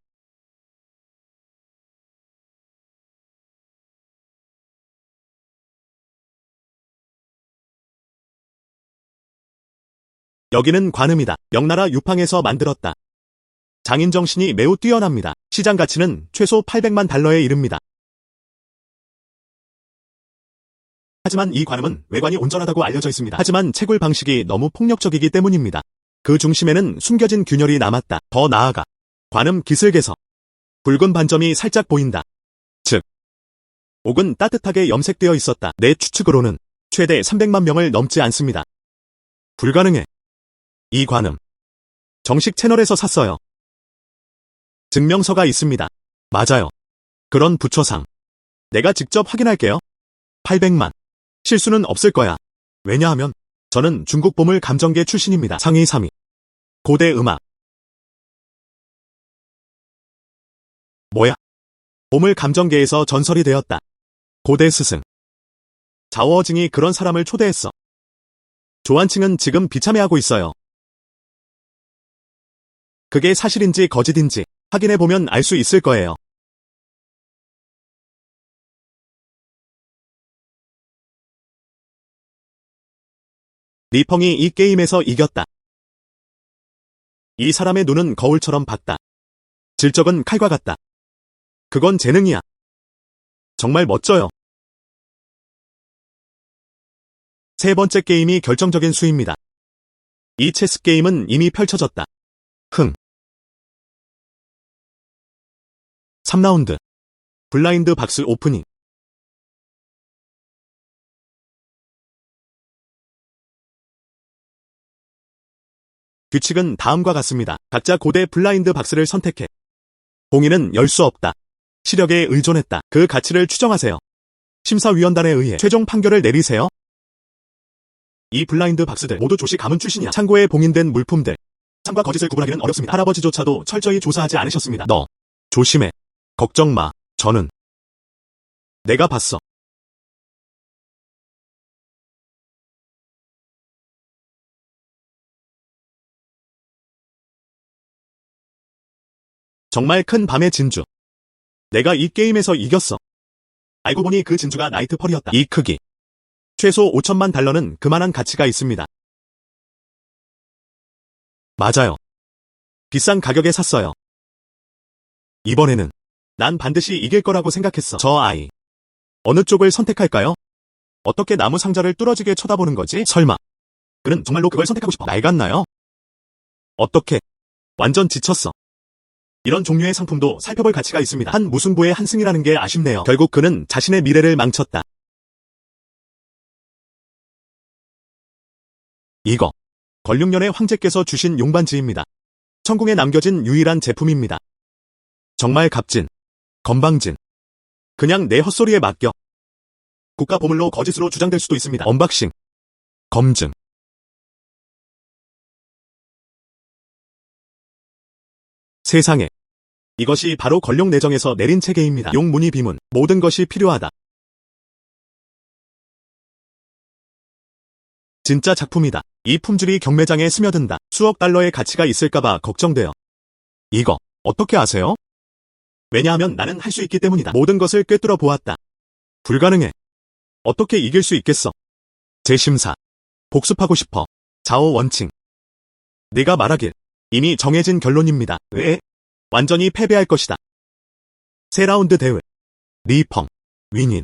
여기는 관음이다. 명나라 유팡에서 만들었다. 장인 정신이 매우 뛰어납니다. 시장 가치는 최소 800만 달러에 이릅니다. 하지만 이 관음은 외관이 온전하다고 알려져 있습니다. 하지만 채굴 방식이 너무 폭력적이기 때문입니다. 그 중심에는 숨겨진 균열이 남았다. 더 나아가 관음 기슭에서 붉은 반점이 살짝 보인다. 즉, 옥은 따뜻하게 염색되어 있었다. 내 추측으로는 최대 300만 명을 넘지 않습니다. 불가능해. 이 관음. 정식 채널에서 샀어요. 증명서가 있습니다. 맞아요. 그런 부처상. 내가 직접 확인할게요. 800만. 실수는 없을 거야. 왜냐하면 저는 중국 보물 감정계 출신입니다. 상위 3위. 고대 음악. 뭐야? 보물 감정계에서 전설이 되었다. 고대 스승. 자워징이 그런 사람을 초대했어. 조한칭은 지금 비참해하고 있어요. 그게 사실인지 거짓인지 확인해보면 알 수 있을 거예요. 리펑이 이 게임에서 이겼다. 이 사람의 눈은 거울처럼 밝다. 질적은 칼과 같다. 그건 재능이야. 정말 멋져요. 세 번째 게임이 결정적인 수입니다. 이 체스 게임은 이미 펼쳐졌다. 3라운드. 블라인드 박스 오프닝. 규칙은 다음과 같습니다. 각자 고대 블라인드 박스를 선택해. 봉인은 열 수 없다. 시력에 의존했다. 그 가치를 추정하세요. 심사위원단에 의해 최종 판결을 내리세요. 이 블라인드 박스들 모두 조씨 가문 출신이야. 창고에 봉인된 물품들. 참과 거짓을 구분하기는 어렵습니다. 할아버지조차도 철저히 조사하지 않으셨습니다. 너 조심해. 걱정 마. 저는 내가 봤어. 정말 큰 밤의 진주. 내가 이 게임에서 이겼어. 알고 보니 그 진주가 나이트 펄이었다. 이 크기. 최소 5천만 달러는 그만한 가치가 있습니다. 맞아요. 비싼 가격에 샀어요. 이번에는 난 반드시 이길 거라고 생각했어. 저 아이. 어느 쪽을 선택할까요? 어떻게 나무 상자를 뚫어지게 쳐다보는 거지? 설마. 그는 정말로 그걸 선택하고 싶어. 날 같나요? 어떻게? 완전 지쳤어. 이런 종류의 상품도 살펴볼 가치가 있습니다. 한 무승부의 한 승이라는 게 아쉽네요. 결국 그는 자신의 미래를 망쳤다. 이거. 걸육년의 황제께서 주신 용반지입니다. 천궁에 남겨진 유일한 제품입니다. 정말 값진. 건방진. 그냥 내 헛소리에 맡겨. 국가 보물로 거짓으로 주장될 수도 있습니다. 언박싱. 검증. 세상에. 이것이 바로 걸룡 내정에서 내린 체계입니다. 용 무늬 비문. 모든 것이 필요하다. 진짜 작품이다. 이 품질이 경매장에 스며든다. 수억 달러의 가치가 있을까봐 걱정돼요. 이거 어떻게 아세요? 왜냐하면 나는 할 수 있기 때문이다. 모든 것을 꿰뚫어 보았다. 불가능해. 어떻게 이길 수 있겠어? 재심사. 복습하고 싶어. 좌우 원칭. 네가 말하길. 이미 정해진 결론입니다. 왜? 완전히 패배할 것이다. 세 라운드 대회. 리펑. 윈인.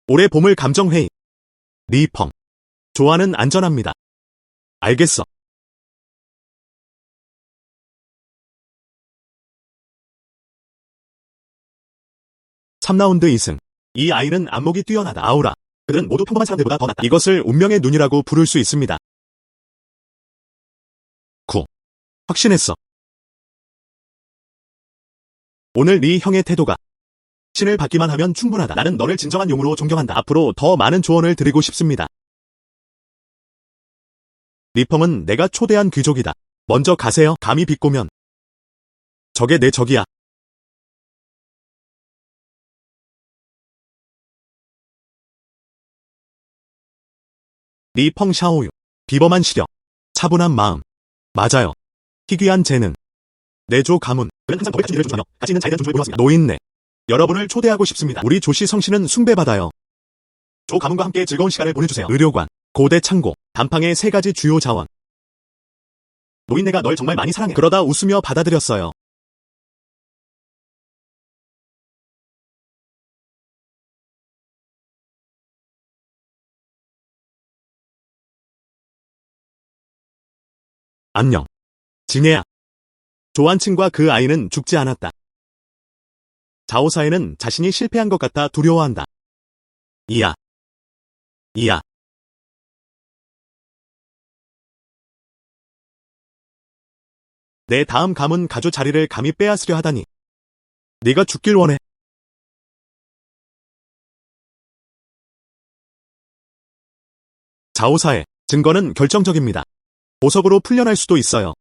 올해 보물 감정회의. 리펑. 조화는 안전합니다. 알겠어. (3라운드 2승) 이 아이는 안목이 뛰어나다. 아우라. 그들은 모두 평범한 사람들보다 더 낫다. 이것을 운명의 눈이라고 부를 수 있습니다. 9. 확신했어. 오늘 네 형의 태도가 신을 받기만 하면 충분하다. 나는 너를 진정한 용으로 존경한다. 앞으로 더 많은 조언을 드리고 싶습니다. 리펑은 내가 초대한 귀족이다. 먼저 가세요. 감히 비꼬면. 저게 내 적이야. 리펑 샤오유. 비범한 시력. 차분한 마음. 맞아요. 희귀한 재능. 내조 가문. 그는 항상 더 같은 일을 조심하며 가치 있는 자에 대한 존중을 보였습니다. 노인네. 여러분을 초대하고 싶습니다. 우리 조씨 성씨는 숭배받아요. 조 가문과 함께 즐거운 시간을 보내주세요. 의료관. 고대 창고. 단팡의 3가지 주요 자원. 노인네가 널 정말 많이 사랑해. 그러다 웃으며 받아들였어요. 안녕. 진해야. 조한층과 그 아이는 죽지 않았다. 자오사에는 자신이 실패한 것 같아 두려워한다. 이야. 이야. 내 다음 가문 가조 자리를 감히 빼앗으려 하다니. 네가 죽길 원해. 자오사의 증거는 결정적입니다. 보석으로 풀려날 수도 있어요.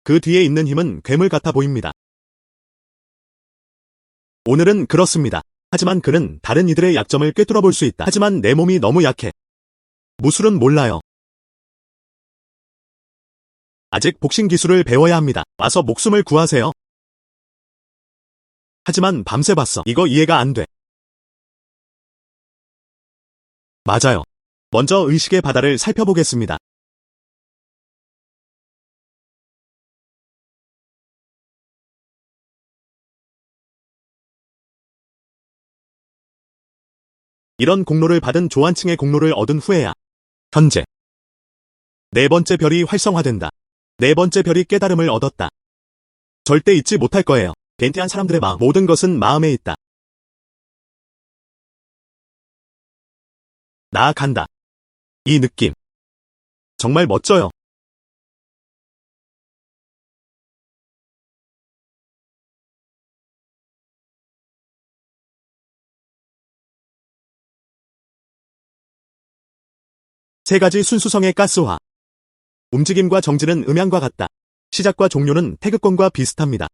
그 뒤에 있는 힘은 괴물 같아 보입니다. 오늘은 그렇습니다. 하지만 그는 다른 이들의 약점을 꿰뚫어 볼 수 있다. 하지만 내 몸이 너무 약해. 무술은 몰라요. 아직 복싱 기술을 배워야 합니다. 와서 목숨을 구하세요. 하지만 밤새 봤어. 이거 이해가 안 돼. 맞아요. 먼저 의식의 바다를 살펴보겠습니다. 이런 공로를 받은 조한층의 공로를 얻은 후에야. 현재. 4번째 별이 활성화된다. 4번째 별이 깨달음을 얻었다. 절대 잊지 못할 거예요. 벤티한 사람들의 마음. 모든 것은 마음에 있다. 나아간다. 이 느낌. 정말 멋져요. 세 가지 순수성의 가스화. 움직임과 정지는 음향과 같다. 시작과 종료는 태극권과 비슷합니다.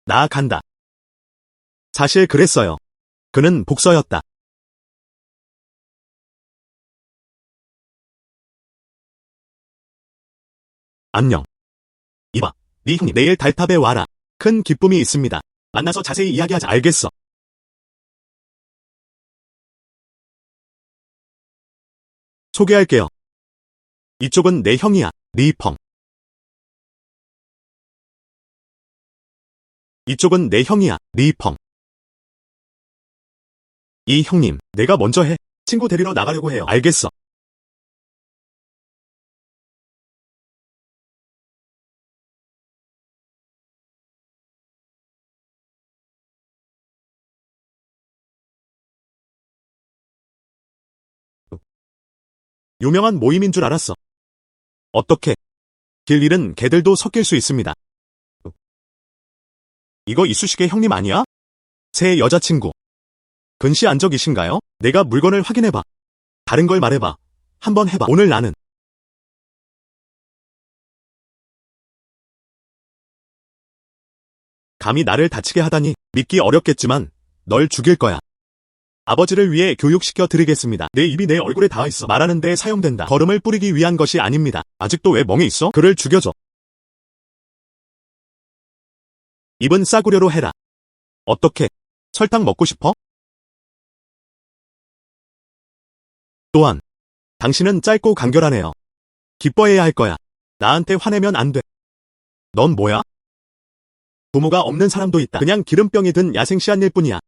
나 간다. 사실 그랬어요. 그는 복서였다. 안녕. 이봐, 네 형님 내일 달탑에 와라. 큰 기쁨이 있습니다. 만나서 자세히 이야기하자. 알겠어. 소개할게요. 이쪽은 내 형이야, 리펑. 이쪽은 내 형이야, 리펑. 이 형님, 내가 먼저 해. 친구 데리러 나가려고 해요. 알겠어. 유명한 모임인 줄 알았어. 어떻게? 길 잃은 개들도 섞일 수 있습니다. 이거 이쑤시개 형님 아니야? 새 여자친구. 근시 안적이신가요? 내가 물건을 확인해봐. 다른 걸 말해봐. 한번 해봐. 오늘 나는 감히 나를 다치게 하다니 믿기 어렵겠지만 널 죽일 거야. 아버지를 위해 교육시켜 드리겠습니다. 내 입이 내 얼굴에 닿아 있어. 말하는 데 사용된다. 거름을 뿌리기 위한 것이 아닙니다. 아직도 왜 멍에 있어? 그를 죽여줘. 입은 싸구려로 해라. 어떻게? 설탕 먹고 싶어? 또한 당신은 짧고 간결하네요. 기뻐해야 할 거야. 나한테 화내면 안 돼. 넌 뭐야? 부모가 없는 사람도 있다. 그냥 기름병이 든 야생시한일 뿐이야.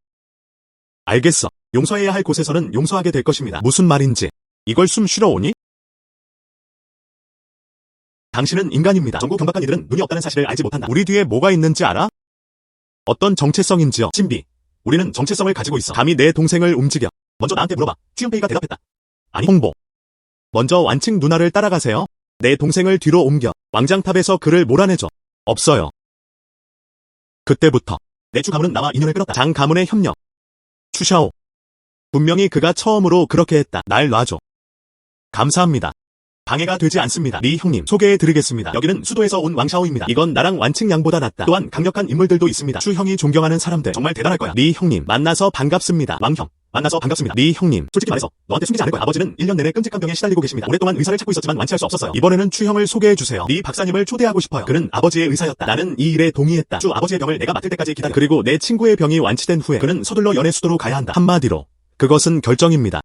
알겠어. 용서해야 할 곳에서는 용서하게 될 것입니다. 무슨 말인지. 이걸 숨 쉬러 오니? 당신은 인간입니다. 전국 경박한 이들은 눈이 없다는 사실을 알지 못한다. 우리 뒤에 뭐가 있는지 알아? 어떤 정체성인지요? 신비. 우리는 정체성을 가지고 있어. 감히 내 동생을 움직여. 먼저 나한테 물어봐. 쥐은페이가 대답했다. 아니, 홍보. 먼저 완칭 누나를 따라가세요. 내 동생을 뒤로 옮겨. 왕장탑에서 그를 몰아내줘. 없어요. 그때부터 내 주 가문은 나와 인연을 끊었다. 장 가문의 협력. 추샤오. 분명히 그가 처음으로 그렇게 했다. 날 놔줘. 감사합니다. 방해가 되지 않습니다. 리 형님, 소개해드리겠습니다. 여기는 수도에서 온 왕샤오입니다. 이건 나랑 완칭 양보다 낫다. 또한 강력한 인물들도 있습니다. 추 형이 존경하는 사람들 정말 대단할 거야. 리 형님, 만나서 반갑습니다. 왕형, 만나서 반갑습니다. 리 형님, 솔직히 말해서 너한테 숨기지 않을 거야. 아버지는 1년 내내 끔찍한 병에 시달리고 계십니다. 오랫동안 의사를 찾고 있었지만 완치할 수 없었어요. 이번에는 추 형을 소개해주세요. 리 박사님을 초대하고 싶어요. 그는 아버지의 의사였다. 나는 이 일에 동의했다. 추 아버지의 병을 내가 맡을 때까지 기다려. 그리고 내 친구의 병이 완치된 후에 그는 서둘러 연애 수도로 가야 한다. 한마디로 그것은 결정입니다.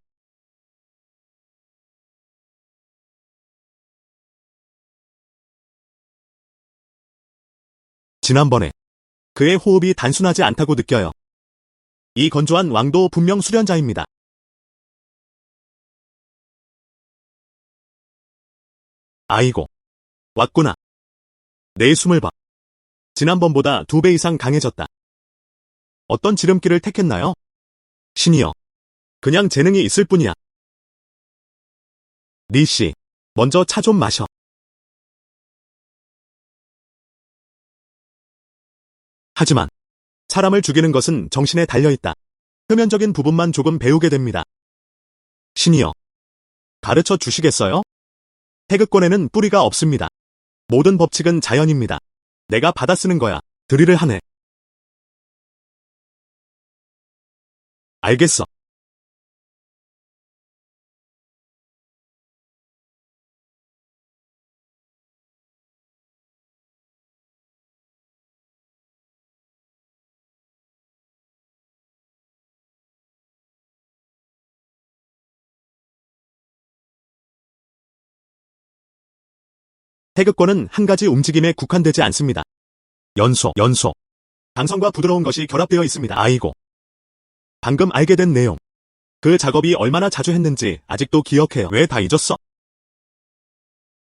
지난번에 그의 호흡이 단순하지 않다고 느껴요. 이 건조한 왕도 분명 수련자입니다. 아이고, 왔구나. 내 숨을 봐. 지난번보다 2배 이상 강해졌다. 어떤 지름길을 택했나요? 신이여. 그냥 재능이 있을 뿐이야. 리씨, 먼저 차 좀 마셔. 하지만 사람을 죽이는 것은 정신에 달려있다. 표면적인 부분만 조금 배우게 됩니다. 신이여, 가르쳐 주시겠어요? 태극권에는 뿌리가 없습니다. 모든 법칙은 자연입니다. 내가 받아쓰는 거야. 드릴을 하네. 알겠어. 태극권은 한 가지 움직임에 국한되지 않습니다. 연소. 강성과 부드러운 것이 결합되어 있습니다. 아이고. 방금 알게 된 내용. 그 작업이 얼마나 자주 했는지 아직도 기억해요. 왜 다 잊었어?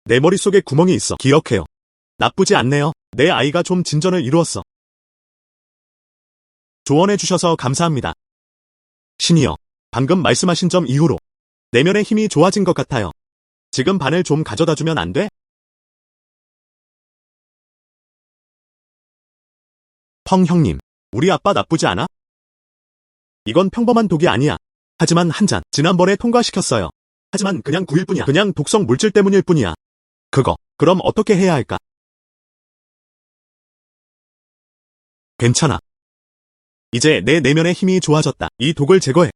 내 머릿속에 구멍이 있어. 기억해요. 나쁘지 않네요. 내 아이가 좀 진전을 이루었어. 조언해 주셔서 감사합니다. 신이여, 방금 말씀하신 점 이후로 내면의 힘이 좋아진 것 같아요. 지금 반을 좀 가져다 주면 안 돼? 펑 형님, 우리 아빠 나쁘지 않아? 이건 평범한 독이 아니야. 하지만 한 잔, 지난번에 통과시켰어요. 하지만 그냥 구일 뿐이야. 그냥 독성 물질 때문일 뿐이야. 그럼 어떻게 해야 할까? 괜찮아. 이제 내 내면의 힘이 좋아졌다. 이 독을 제거해.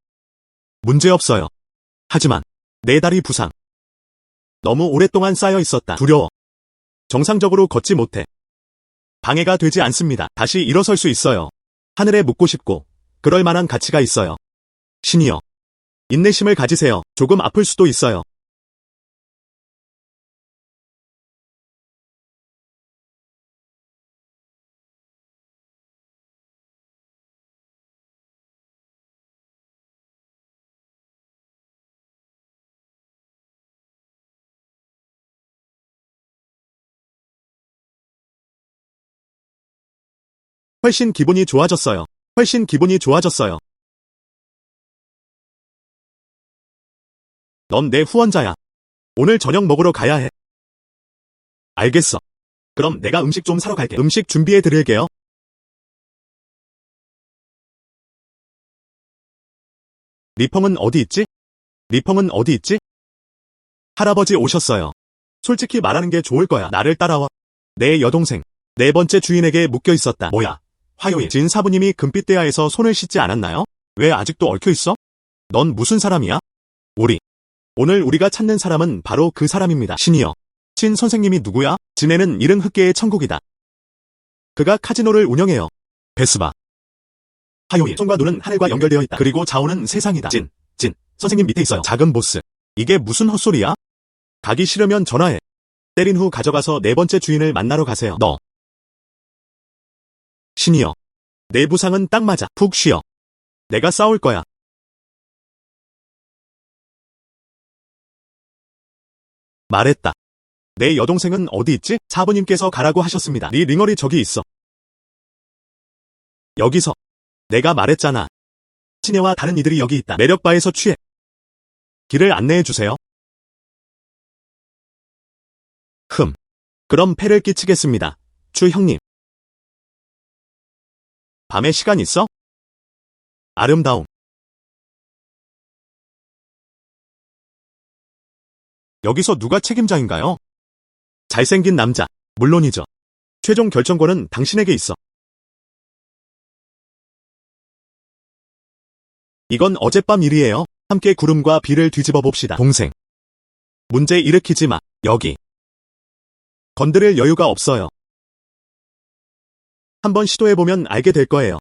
문제없어요. 하지만 내 다리 부상. 너무 오랫동안 쌓여 있었다. 두려워. 정상적으로 걷지 못해. 방해가 되지 않습니다. 다시 일어설 수 있어요. 하늘에 묻고 싶고 그럴 만한 가치가 있어요. 신이여. 인내심을 가지세요. 조금 아플 수도 있어요. 훨씬 기분이 좋아졌어요. 훨씬 기분이 좋아졌어요. 넌 내 후원자야. 오늘 저녁 먹으러 가야 해. 알겠어. 그럼 내가 음식 좀 사러 갈게. 음식 준비해 드릴게요. 리펑은 어디 있지? 리펑은 어디 있지? 할아버지 오셨어요. 솔직히 말하는 게 좋을 거야. 나를 따라와. 내 여동생. 네 번째 주인에게 묶여 있었다. 뭐야? 화요일 진 사부님이 금빛대야에서 손을 씻지 않았나요? 왜 아직도 얽혀 있어? 넌 무슨 사람이야? 오늘 우리가 찾는 사람은 바로 그 사람입니다. 신이여. 신 선생님이 누구야? 진해는 이른 흑계의 천국이다. 그가 카지노를 운영해요. 베스바. 화요일 손과 눈은 하늘과 연결되어 있다. 그리고 좌우는 세상이다. 진. 선생님 밑에 있어요. 작은 보스. 이게 무슨 헛소리야? 가기 싫으면 전화해. 때린 후 가져가서 네 번째 주인을 만나러 가세요. 너. 신이여. 내 부상은 딱 맞아. 푹 쉬어. 내가 싸울 거야. 말했다. 내 여동생은 어디 있지? 사부님께서 가라고 하셨습니다. 네 링얼이 저기 있어. 여기서. 내가 말했잖아. 친애와 다른 이들이 여기 있다. 매력바에서 취해. 길을 안내해 주세요. 그럼 패를 끼치겠습니다. 추 형님. 밤에 시간 있어? 아름다움. 여기서 누가 책임자인가요? 잘생긴 남자. 물론이죠. 최종 결정권은 당신에게 있어. 이건 어젯밤 일이에요. 함께 구름과 비를 뒤집어 봅시다. 동생. 문제 일으키지 마. 여기. 건드릴 여유가 없어요. 한번 시도해보면 알게 될 거예요.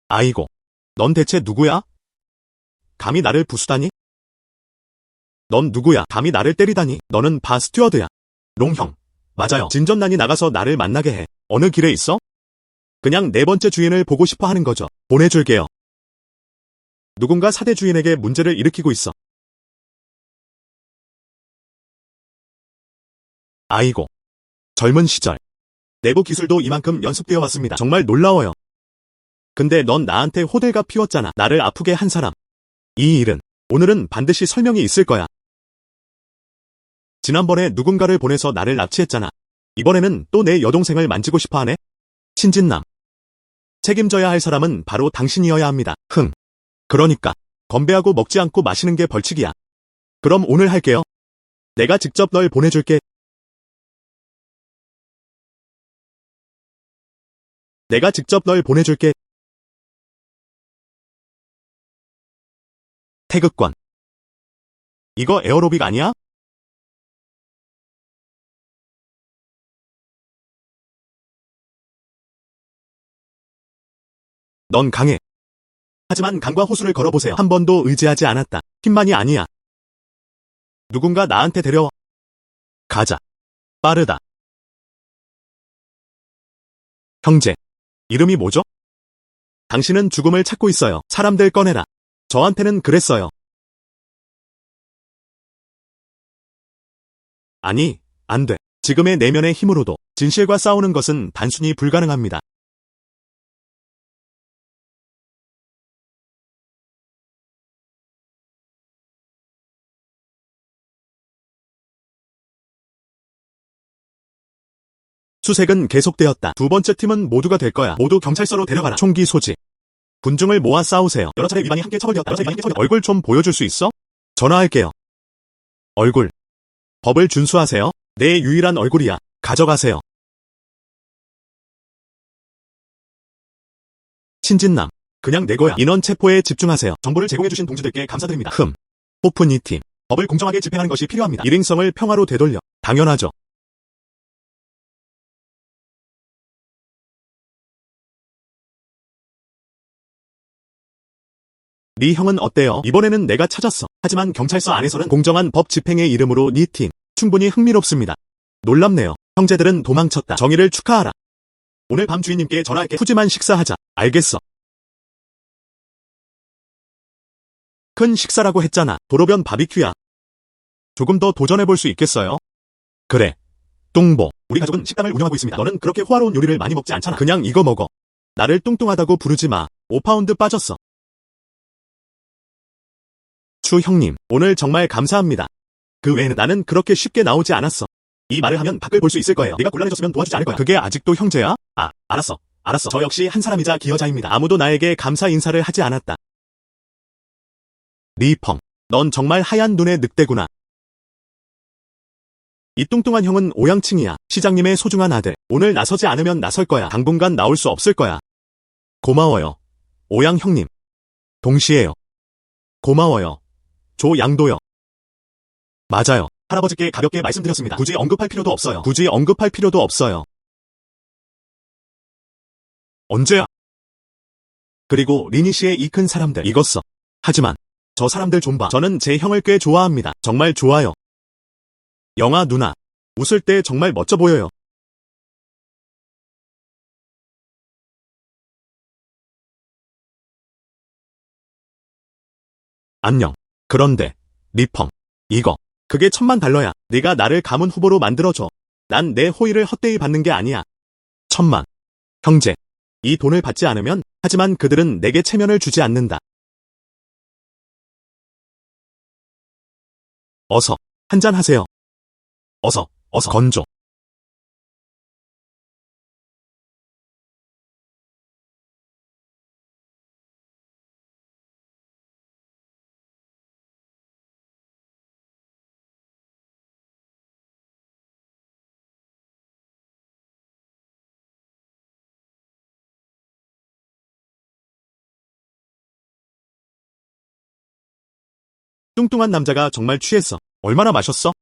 아이고. 넌 대체 누구야? 감히 나를 부수다니? 넌 누구야? 감히 나를 때리다니? 너는 바 스튜어드야. 롱형. 맞아요. 진전난이 나가서 나를 만나게 해. 어느 길에 있어? 그냥 네 번째 주인을 보고 싶어 하는 거죠. 보내줄게요. 누군가 사대 주인에게 문제를 일으키고 있어. 아이고. 젊은 시절. 내부 기술도 이만큼 연습되어 왔습니다. 정말 놀라워요. 근데 넌 나한테 호들갑 피웠잖아. 나를 아프게 한 사람. 이 일은 오늘은 반드시 설명이 있을 거야. 지난번에 누군가를 보내서 나를 납치했잖아. 이번에는 또 내 여동생을 만지고 싶어 하네? 신진남. 책임져야 할 사람은 바로 당신이어야 합니다. 그러니까 건배하고 먹지 않고 마시는 게 벌칙이야. 그럼 오늘 할게요. 내가 직접 널 보내줄게. 내가 직접 널 보내줄게. 태극권. 이거 에어로빅 아니야? 넌 강해. 하지만 강과 호수를 걸어보세요. 한 번도 의지하지 않았다. 힘만이 아니야. 누군가 나한테 데려와. 가자. 빠르다. 형제. 이름이 뭐죠? 당신은 죽음을 찾고 있어요. 사람들 꺼내라. 저한테는 그랬어요. 아니, 안 돼. 지금의 내면의 힘으로도 진실과 싸우는 것은 단순히 불가능합니다. 수색은 계속되었다. 두 번째 팀은 모두가 될 거야. 모두 경찰서로 데려가라. 총기 소지. 군중을 모아 싸우세요. 여러 차례 위반이 함께 처벌되었다. 얼굴 좀 보여줄 수 있어? 전화할게요. 얼굴. 법을 준수하세요. 내 유일한 얼굴이야. 가져가세요. 신진남. 그냥 내 거야. 인원 체포에 집중하세요. 정보를 제공해주신 동지들께 감사드립니다. 호픈 이 팀. 법을 공정하게 집행하는 것이 필요합니다. 일행성을 평화로 되돌려. 당연하죠. 네 형은 어때요? 이번에는 내가 찾았어. 하지만 경찰서 안에서는 공정한 법 집행의 이름으로 네 팀. 충분히 흥미롭습니다. 놀랍네요. 형제들은 도망쳤다. 정의를 축하하라. 오늘 밤 주인님께 전화할게. 푸짐한 식사하자. 알겠어. 큰 식사라고 했잖아. 도로변 바비큐야. 조금 더 도전해볼 수 있겠어요? 그래. 뚱보. 우리 가족은 식당을 운영하고 있습니다. 너는 그렇게 호화로운 요리를 많이 먹지 않잖아. 그냥 이거 먹어. 나를 뚱뚱하다고 부르지 마. 5파운드 빠졌어. 추 형님, 오늘 정말 감사합니다. 그 외에는 나는 그렇게 쉽게 나오지 않았어. 이 말을 하면 밖을 볼 수 있을 거예요. 네가 곤란해졌으면 도와주지 않을 거야. 그게 아직도 형제야? 아, 알았어. 저 역시 한 사람이자 기여자입니다. 아무도 나에게 감사 인사를 하지 않았다. 리펑, 넌 정말 하얀 눈의 늑대구나. 이 뚱뚱한 형은 오양칭이야. 시장님의 소중한 아들. 오늘 나서지 않으면 나설 거야. 당분간 나올 수 없을 거야. 고마워요. 오양 형님. 동시에요. 고마워요. 조양도요. 맞아요. 할아버지께 가볍게 말씀드렸습니다. 굳이 언급할 필요도 없어요. 굳이 언급할 필요도 없어요. 언제야? 그리고 리니 씨의 이 큰 사람들 익었어. 하지만 저 사람들 좀 봐. 저는 제 형을 꽤 좋아합니다. 정말 좋아요. 영아 누나. 웃을 때 정말 멋져 보여요. 안녕. 그런데 리펑. 이거. 그게 $1000. 네가 나를 가문 후보로 만들어줘. 난 내 호의를 헛되이 받는 게 아니야. 1000만. 형제. 이 돈을 받지 않으면 하지만 그들은 내게 체면을 주지 않는다. 어서 한잔 하세요. 어서 건조. 뚱뚱한 남자가 정말 취했어. 얼마나 마셨어?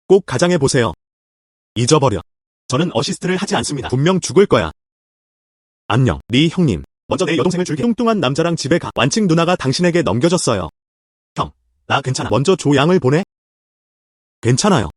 꼭 가장해 보세요. 잊어버려. 저는 어시스트를 하지 않습니다. 분명 죽을 거야. 안녕, 리 형님. 먼저 내 여동생을 줄게. 뚱뚱한 남자랑 집에 가. 완칭 누나가 당신에게 넘겨줬어요. 형, 나 괜찮아. 먼저 조양을 보내? 괜찮아요.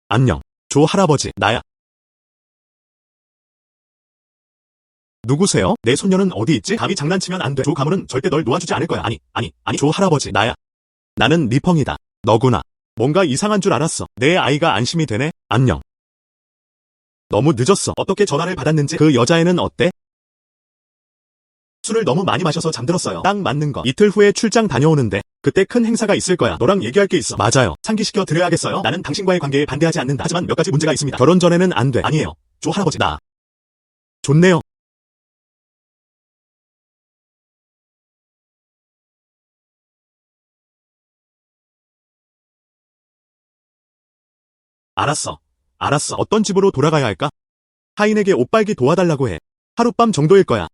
안녕, 조 할아버지. 나야. 누구세요? 내 손녀는 어디 있지? 감히 장난치면 안 돼. 조 가문은 절대 널 놓아주지 않을 거야. 아니, 조 할아버지. 나야. 나는 리펑이다. 너구나. 뭔가 이상한 줄 알았어. 내 아이가 안심이 되네. 안녕. 너무 늦었어. 어떻게 전화를 받았는지. 그 여자애는 어때? 술을 너무 많이 마셔서 잠들었어요. 딱 맞는 거. 이틀 후에 출장 다녀오는데 그때 큰 행사가 있을 거야. 너랑 얘기할 게 있어. 맞아요. 상기시켜 드려야겠어요. 나는 당신과의 관계에 반대하지 않는다. 하지만 몇 가지 문제가 있습니다. 결혼 전에는 안 돼. 아니에요. 조 할아버지. 나. 좋네요. 알았어. 어떤 집으로 돌아가야 할까? 하인에게 옷 빨기 도와달라고 해. 하룻밤 정도일 거야.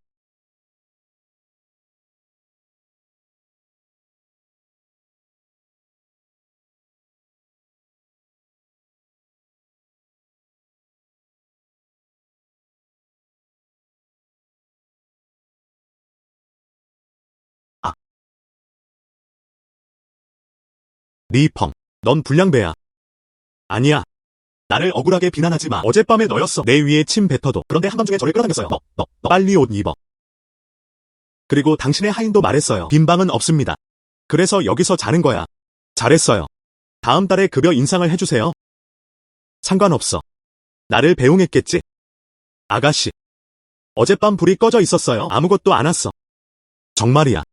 아, 리펑. 넌 불량배야. 아니야. 나를 억울하게 비난하지 마. 어젯밤에 너였어. 내 위에 침 뱉어도. 그런데 한밤중에 저를 끌어당겼어요. 너 빨리 옷 입어. 그리고 당신의 하인도 말했어요. 빈 방은 없습니다. 그래서 여기서 자는 거야. 잘했어요. 다음 달에 급여 인상을 해주세요. 상관없어. 나를 배웅했겠지? 아가씨. 어젯밤 불이 꺼져 있었어요. 아무것도 안 왔어. 정말이야.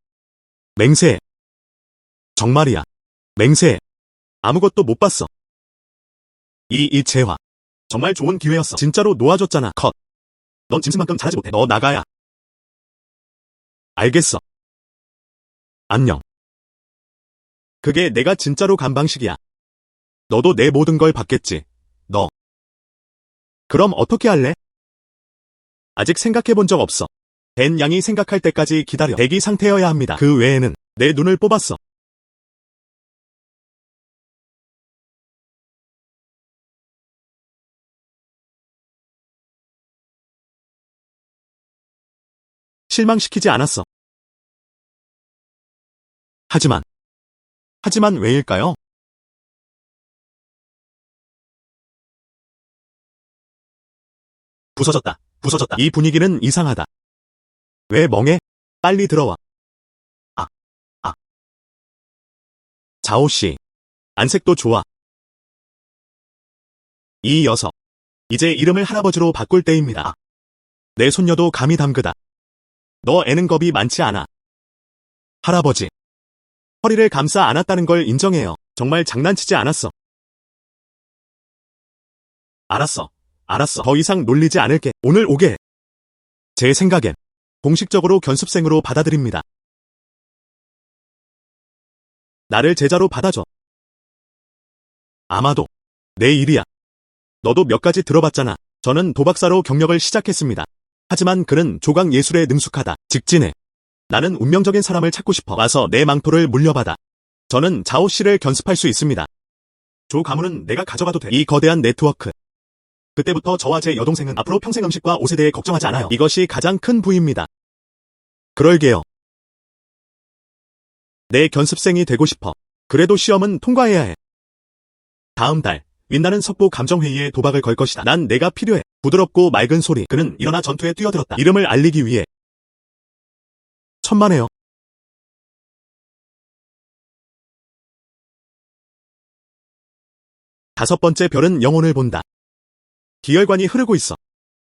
맹세해. 정말이야. 맹세해. 아무것도 못 봤어. 이재화. 정말 좋은 기회였어. 진짜로 놓아줬잖아. 컷. 넌 짐승만큼 잘하지 못해. 너 나가야. 알겠어. 안녕. 그게 내가 진짜로 간 방식이야. 너도 내 모든 걸 받겠지. 너. 그럼 어떻게 할래? 아직 생각해본 적 없어. 댄 양이 생각할 때까지 기다려. 대기 상태여야 합니다. 그 외에는 내 눈을 뽑았어. 실망시키지 않았어. 하지만 왜일까요? 부서졌다. 이 분위기는 이상하다. 왜 멍해? 빨리 들어와. 아, 아. 자오씨. 안색도 좋아. 이 녀석. 이제 이름을 할아버지로 바꿀 때입니다. 내 손녀도 감히 담그다. 너 애는 겁이 많지 않아. 할아버지. 허리를 감싸 안았다는 걸 인정해요. 정말 장난치지 않았어. 알았어. 더 이상 놀리지 않을게. 오늘 오게 해. 제 생각엔 공식적으로 견습생으로 받아들입니다. 나를 제자로 받아줘. 아마도 내 일이야. 너도 몇 가지 들어봤잖아. 저는 도박사로 경력을 시작했습니다. 하지만 그는 조각 예술에 능숙하다. 직진해. 나는 운명적인 사람을 찾고 싶어. 와서 내 망토를 물려받아. 저는 자오 씨를 견습할 수 있습니다. 조 가문은 내가 가져가도 돼. 이 거대한 네트워크. 그때부터 저와 제 여동생은 앞으로 평생 음식과 옷에 대해 걱정하지 않아요. 이것이 가장 큰 부입니다. 그럴게요. 내 견습생이 되고 싶어. 그래도 시험은 통과해야 해. 다음 달 윈나는 석보 감정회의에 도박을 걸 것이다. 난 내가 필요해. 부드럽고 맑은 소리. 그는 일어나 전투에 뛰어들었다. 이름을 알리기 위해. 천만에요. 다섯 번째 별은 영혼을 본다. 기혈관이 흐르고 있어.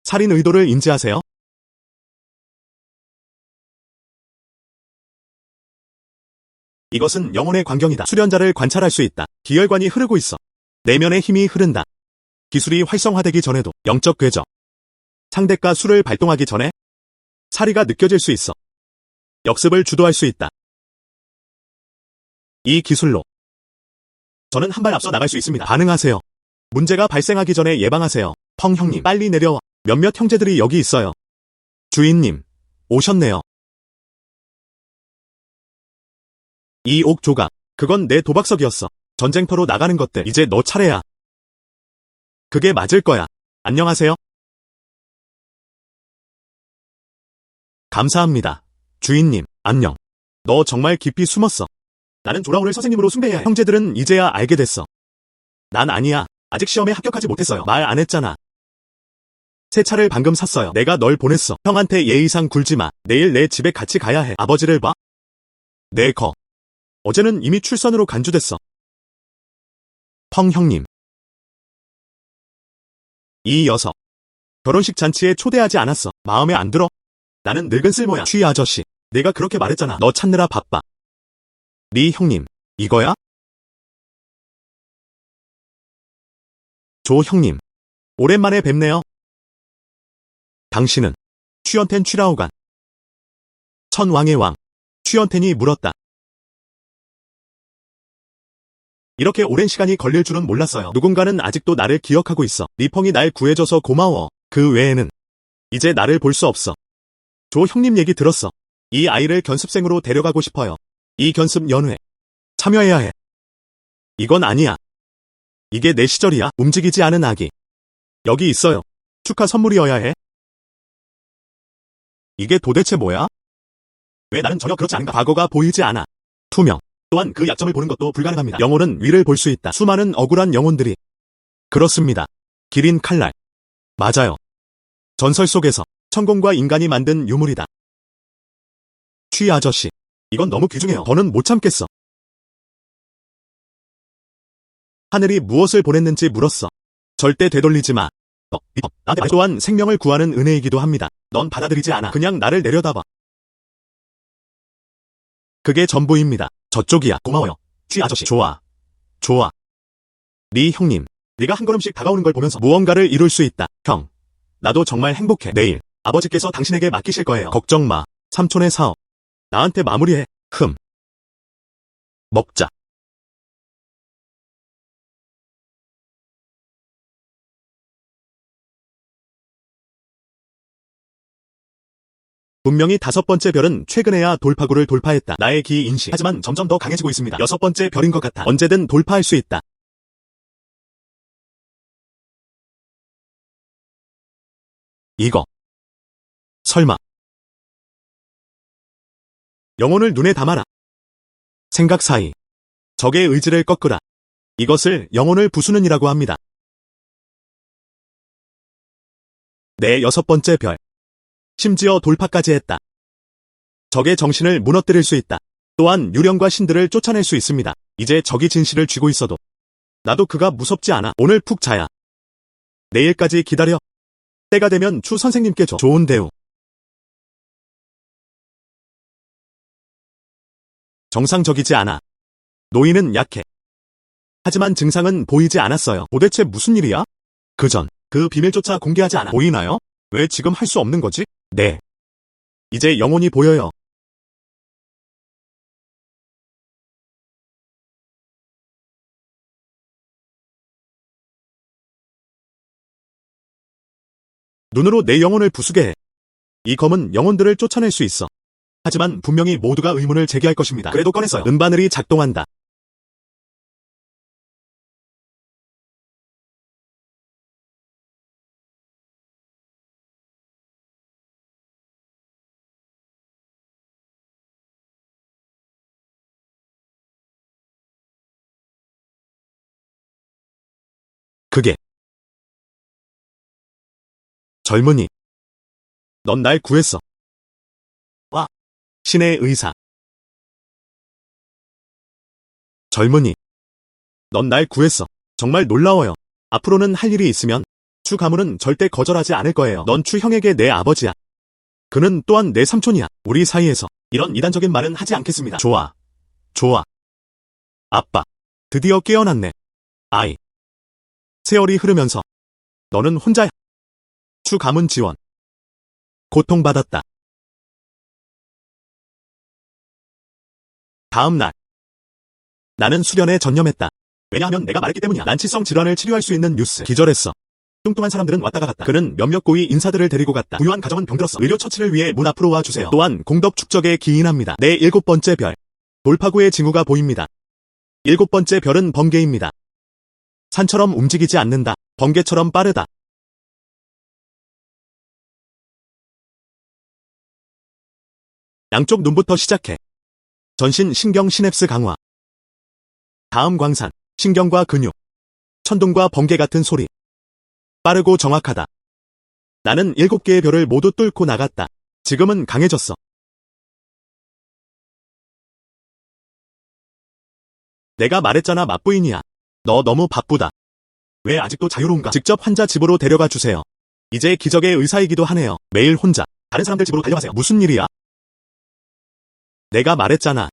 살인 의도를 인지하세요? 이것은 영혼의 광경이다. 수련자를 관찰할 수 있다. 기혈관이 흐르고 있어. 내면의 힘이 흐른다. 기술이 활성화되기 전에도 영적 궤적. 상대가 수를 발동하기 전에 사리가 느껴질 수 있어. 역습을 주도할 수 있다. 이 기술로 저는 한 발 앞서 나갈 수 있습니다. 반응하세요. 문제가 발생하기 전에 예방하세요. 펑 형님, 빨리 내려와. 몇몇 형제들이 여기 있어요. 주인님, 오셨네요. 이 옥 조각, 그건 내 도박석이었어. 전쟁터로 나가는 것들, 이제 너 차례야. 그게 맞을 거야. 안녕하세요. 감사합니다. 주인님, 안녕. 너 정말 깊이 숨었어. 나는 조라오를 선생님으로 숭배해야 해. 형제들은 이제야 알게 됐어. 난 아니야. 아직 시험에 합격하지 못했어요. 말 안 했잖아. 새 차를 방금 샀어요. 내가 널 보냈어. 형한테 예의상 굴지 마. 내일 내 집에 같이 가야 해. 아버지를 봐. 네, 어제는 이미 출선으로 간주됐어. 펑 형님. 이 녀석. 결혼식 잔치에 초대하지 않았어. 마음에 안 들어? 나는 늙은 쓸모야. 취 아저씨. 내가 그렇게 말했잖아. 너 찾느라 바빠. 리 형님. 이거야? 조 형님. 오랜만에 뵙네요. 당신은 취연텐 취라오간. 천왕의 왕. 취연텐이 물었다. 이렇게 오랜 시간이 걸릴 줄은 몰랐어요. 누군가는 아직도 나를 기억하고 있어. 리펑이 날 구해줘서 고마워. 그 외에는 이제 나를 볼 수 없어. 조 형님 얘기 들었어. 이 아이를 견습생으로 데려가고 싶어요. 이 견습 연회. 참여해야 해. 이건 아니야. 이게 내 시절이야. 움직이지 않은 아기. 여기 있어요. 축하 선물이어야 해. 이게 도대체 뭐야? 왜 나는 전혀 그렇지 않은가? 과거가 보이지 않아. 투명. 또한 그 약점을 보는 것도 불가능합니다. 영혼은 위를 볼 수 있다. 수많은 억울한 영혼들이. 그렇습니다. 기린 칼날. 맞아요. 전설 속에서 천공과 인간이 만든 유물이다. 취 아저씨. 이건 너무 귀중해요. 더는 못 참겠어. 하늘이 무엇을 보냈는지 물었어. 절대 되돌리지 마. 나한테 또한 생명을 구하는 은혜이기도 합니다. 넌 받아들이지 않아. 그냥 나를 내려다봐. 그게 전부입니다. 저쪽이야. 고마워요. 취 아저씨. 좋아. 리 형님. 네가 한 걸음씩 다가오는 걸 보면서 무언가를 이룰 수 있다. 형, 나도 정말 행복해. 내일 아버지께서 당신에게 맡기실 거예요. 걱정 마. 삼촌의 사업. 나한테 마무리해. 먹자. 분명히 5번째 별은 최근에야 돌파구를 돌파했다. 나의 기이 인식. 하지만 점점 더 강해지고 있습니다. 6번째 별인 것 같아. 언제든 돌파할 수 있다. 이거. 설마. 영혼을 눈에 담아라. 생각 사이. 적의 의지를 꺾으라. 이것을 영혼을 부수는 이라고 합니다. 내 6번째 별. 심지어 돌파까지 했다. 적의 정신을 무너뜨릴 수 있다. 또한 유령과 신들을 쫓아낼 수 있습니다. 이제 적이 진실을 쥐고 있어도 나도 그가 무섭지 않아. 오늘 푹 자야. 내일까지 기다려. 때가 되면 추 선생님께 줘. 좋은 대우. 정상적이지 않아. 노인은 약해. 하지만 증상은 보이지 않았어요. 도대체 무슨 일이야? 그전 그 비밀조차 공개하지 않아. 보이나요? 왜 지금 할 수 없는 거지? 네. 이제 영혼이 보여요. 눈으로 내 영혼을 부수게 해. 이 검은 영혼들을 쫓아낼 수 있어. 하지만 분명히 모두가 의문을 제기할 것입니다. 그래도 꺼냈어요. 음바늘이 작동한다. 그게 젊은이. 넌 날 구했어. 와. 신의 의사. 젊은이. 넌 날 구했어. 정말 놀라워요. 앞으로는 할 일이 있으면 추 가문은 절대 거절하지 않을 거예요. 넌 추 형에게 내 아버지야. 그는 또한 내 삼촌이야. 우리 사이에서 이런 이단적인 말은 하지 않겠습니다. 좋아. 좋아. 아빠. 드디어 깨어났네. 아이. 세월이 흐르면서 너는 혼자야. 추 가문 지원. 고통받았다. 다음 날. 나는 수련에 전념했다. 왜냐하면 내가 말했기 때문이야. 난치성 질환을 치료할 수 있는 뉴스. 기절했어. 뚱뚱한 사람들은 왔다가 갔다. 그는 몇몇 고위 인사들을 데리고 갔다. 부유한 가정은 병들었어. 의료 처치를 위해 문 앞으로 와주세요. 또한 공덕 축적에 기인합니다. 내 7번째 별. 돌파구의 징후가 보입니다. 7번째 별은 번개입니다. 산처럼 움직이지 않는다. 번개처럼 빠르다. 양쪽 눈부터 시작해. 전신 신경 시냅스 강화. 다음 광산, 신경과 근육. 천둥과 번개 같은 소리. 빠르고 정확하다. 나는 7개의 별을 모두 뚫고 나갔다. 지금은 강해졌어. 내가 말했잖아, 맞부인이야. 너 너무 바쁘다. 왜 아직도 자유로운가? 직접 환자 집으로 데려가 주세요. 이제 기적의 의사이기도 하네요. 매일 혼자 다른 사람들 집으로 달려가세요. 무슨 일이야? 내가 말했잖아.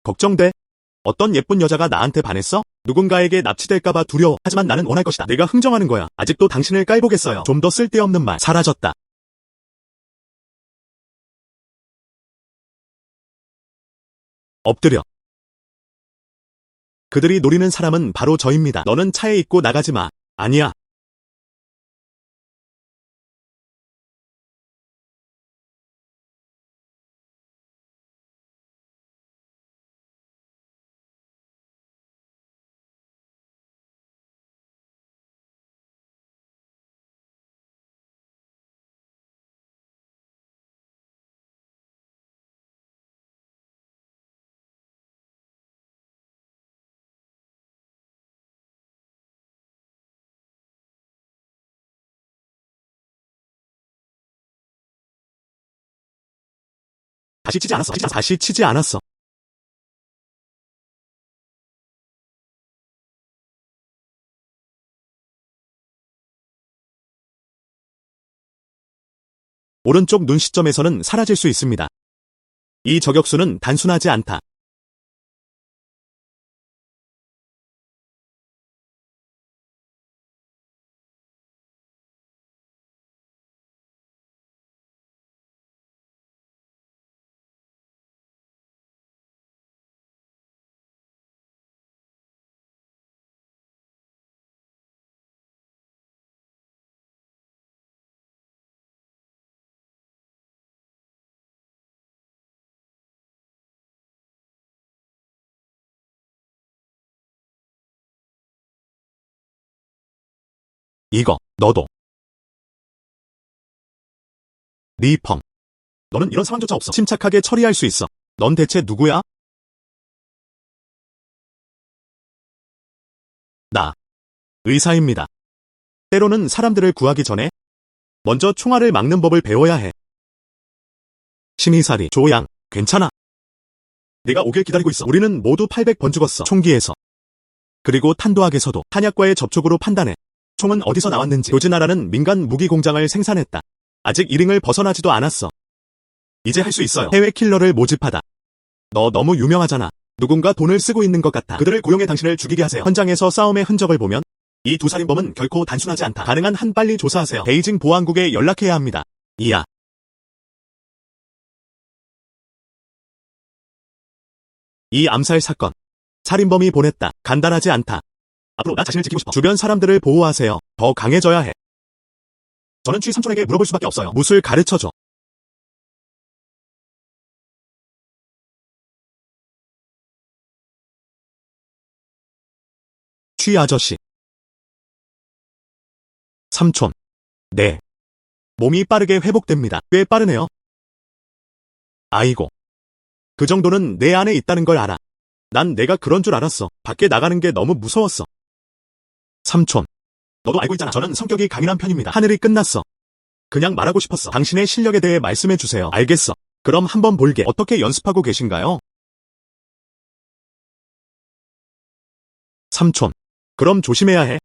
걱정돼? 어떤 예쁜 여자가 나한테 반했어? 누군가에게 납치될까봐 두려워. 하지만 나는 원할 것이다. 내가 흥정하는 거야. 아직도 당신을 깔보겠어요. 좀 더 쓸데없는 말. 사라졌다. 엎드려. 그들이 노리는 사람은 바로 저입니다. 너는 차에 있고 나가지 마. 아니야. 다시 치지 않았어. 다시 치지 않았어. 오른쪽 눈 시점에서는 사라질 수 있습니다. 이 저격수는 단순하지 않다. 이거, 너도. 리펑. 너는 이런 상황조차 없어. 침착하게 처리할 수 있어. 넌 대체 누구야? 나. 의사입니다. 때로는 사람들을 구하기 전에 먼저 총알을 막는 법을 배워야 해. 심의살이, 조양, 괜찮아. 네가 오길 기다리고 있어. 우리는 모두 800번 죽었어. 총기에서. 그리고 탄도학에서도 탄약과의 접촉으로 판단해. 총은 어디서 나왔는지. 요즈나라는 민간 무기 공장을 생산했다. 아직 1링을 벗어나지도 않았어. 이제 할 수 있어요. 해외 킬러를 모집하다. 너 너무 유명하잖아. 누군가 돈을 쓰고 있는 것 같아. 그들을 고용해 당신을 죽이게 하세요. 현장에서 싸움의 흔적을 보면 이 두 살인범은 결코 단순하지 않다. 가능한 한 빨리 조사하세요. 베이징 보안국에 연락해야 합니다. 이야. 이 암살 사건. 살인범이 보냈다. 간단하지 않다. 앞으로 나 자신을 지키고 싶어. 주변 사람들을 보호하세요. 더 강해져야 해. 저는 취 삼촌에게 물어볼 수밖에 없어요. 무술 가르쳐줘. 취 아저씨. 삼촌. 네. 몸이 빠르게 회복됩니다. 꽤 빠르네요. 아이고. 그 정도는 내 안에 있다는 걸 알아. 난 내가 그런 줄 알았어. 밖에 나가는 게 너무 무서웠어. 삼촌. 너도 알고 있잖아. 저는 성격이 강인한 편입니다. 하늘이 끝났어. 그냥 말하고 싶었어. 당신의 실력에 대해 말씀해 주세요. 알겠어. 그럼 한번 볼게. 어떻게 연습하고 계신가요? 삼촌. 그럼 조심해야 해.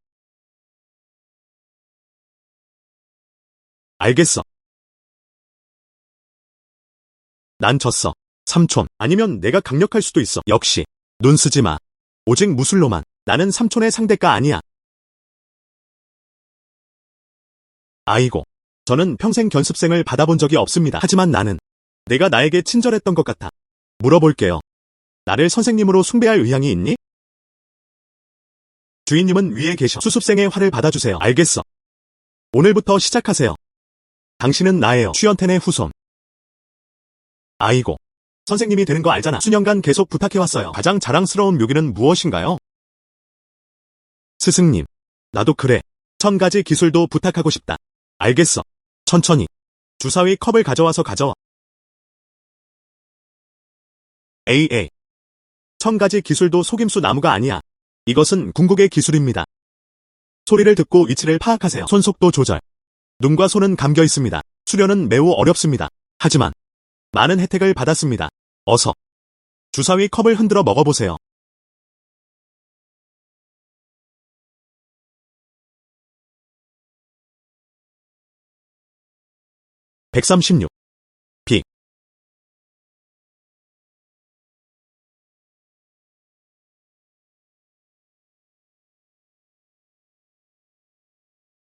알겠어. 난 졌어. 삼촌. 아니면 내가 강력할 수도 있어. 역시. 눈 쓰지 마. 오직 무술로만. 나는 삼촌의 상대가 아니야. 아이고. 저는 평생 견습생을 받아본 적이 없습니다. 하지만 나는 내가 나에게 친절했던 것 같아. 물어볼게요. 나를 선생님으로 숭배할 의향이 있니? 주인님은 위에 계셔. 수습생의 화를 받아주세요. 알겠어. 오늘부터 시작하세요. 당신은 나예요. 취연텐의 후손. 아이고. 선생님이 되는 거 알잖아. 수년간 계속 부탁해왔어요. 가장 자랑스러운 묘기는 무엇인가요? 스승님. 나도 그래. 1000가지 기술도 부탁하고 싶다. 알겠어. 천천히. 주사위 컵을 가져와서 가져와. 에이. 1000가지 기술도 속임수 나무가 아니야. 이것은 궁극의 기술입니다. 소리를 듣고 위치를 파악하세요. 손속도 조절. 눈과 손은 감겨 있습니다. 수련은 매우 어렵습니다. 하지만 많은 혜택을 받았습니다. 어서 주사위 컵을 흔들어 먹어보세요. 136. 빅.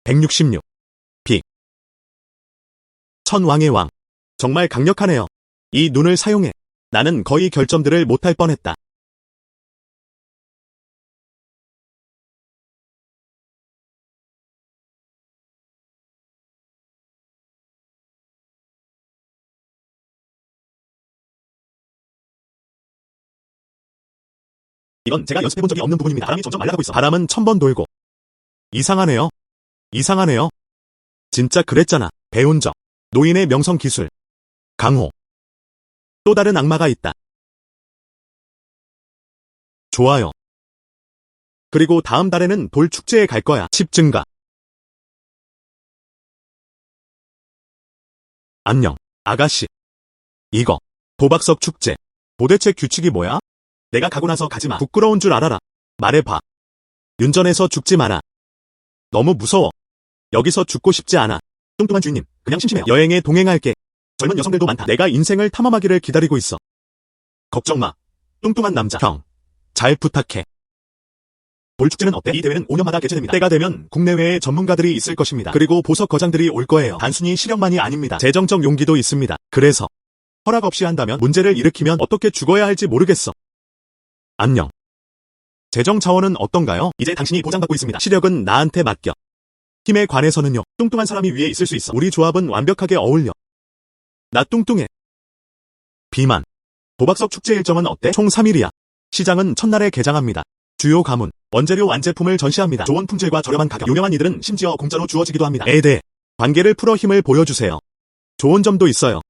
166. 빅. 천왕의 왕. 정말 강력하네요. 이 눈을 사용해. 나는 거의 결점들을 못할 뻔했다. 이건 제가 연습해본 적이 없는 부분입니다. 바람이 점점 말라가고 있어. 바람은 1000번 돌고. 이상하네요. 이상하네요. 진짜 그랬잖아. 배운 적. 노인의 명성 기술. 강호. 또 다른 악마가 있다. 좋아요. 그리고 다음 달에는 돌 축제에 갈 거야. 칩 증가. 안녕, 아가씨. 이거. 도박석 축제. 도대체 규칙이 뭐야? 내가 가고 나서 가지마. 부끄러운 줄 알아라. 말해봐. 윤전에서 죽지 마라. 너무 무서워. 여기서 죽고 싶지 않아. 뚱뚱한 주인님, 그냥 심심해요. 여행에 동행할게. 젊은 여성들도 많다. 내가 인생을 탐험하기를 기다리고 있어. 걱정 마. 뚱뚱한 남자. 형. 잘 부탁해. 돌축제는 어때? 이 대회는 5년마다 개최됩니다. 때가 되면 국내외의 전문가들이 있을 것입니다. 그리고 보석 거장들이 올 거예요. 단순히 실력만이 아닙니다. 재정적 용기도 있습니다. 그래서 허락 없이 한다면 문제를 일으키면 어떻게 죽어야 할지 모르겠어. 안녕. 재정 자원은 어떤가요? 이제 당신이 보장받고 있습니다. 시력은 나한테 맡겨. 힘에 관해서는요. 뚱뚱한 사람이 위에 있을 수 있어. 우리 조합은 완벽하게 어울려. 나 뚱뚱해. 비만. 도박석 축제 일정은 어때? 총 3일이야. 시장은 첫날에 개장합니다. 주요 가문. 원재료 완제품을 전시합니다. 좋은 품질과 저렴한 가격. 유명한 이들은 심지어 공짜로 주어지기도 합니다. 에 대해 관계를 풀어 힘을 보여주세요. 좋은 점도 있어요.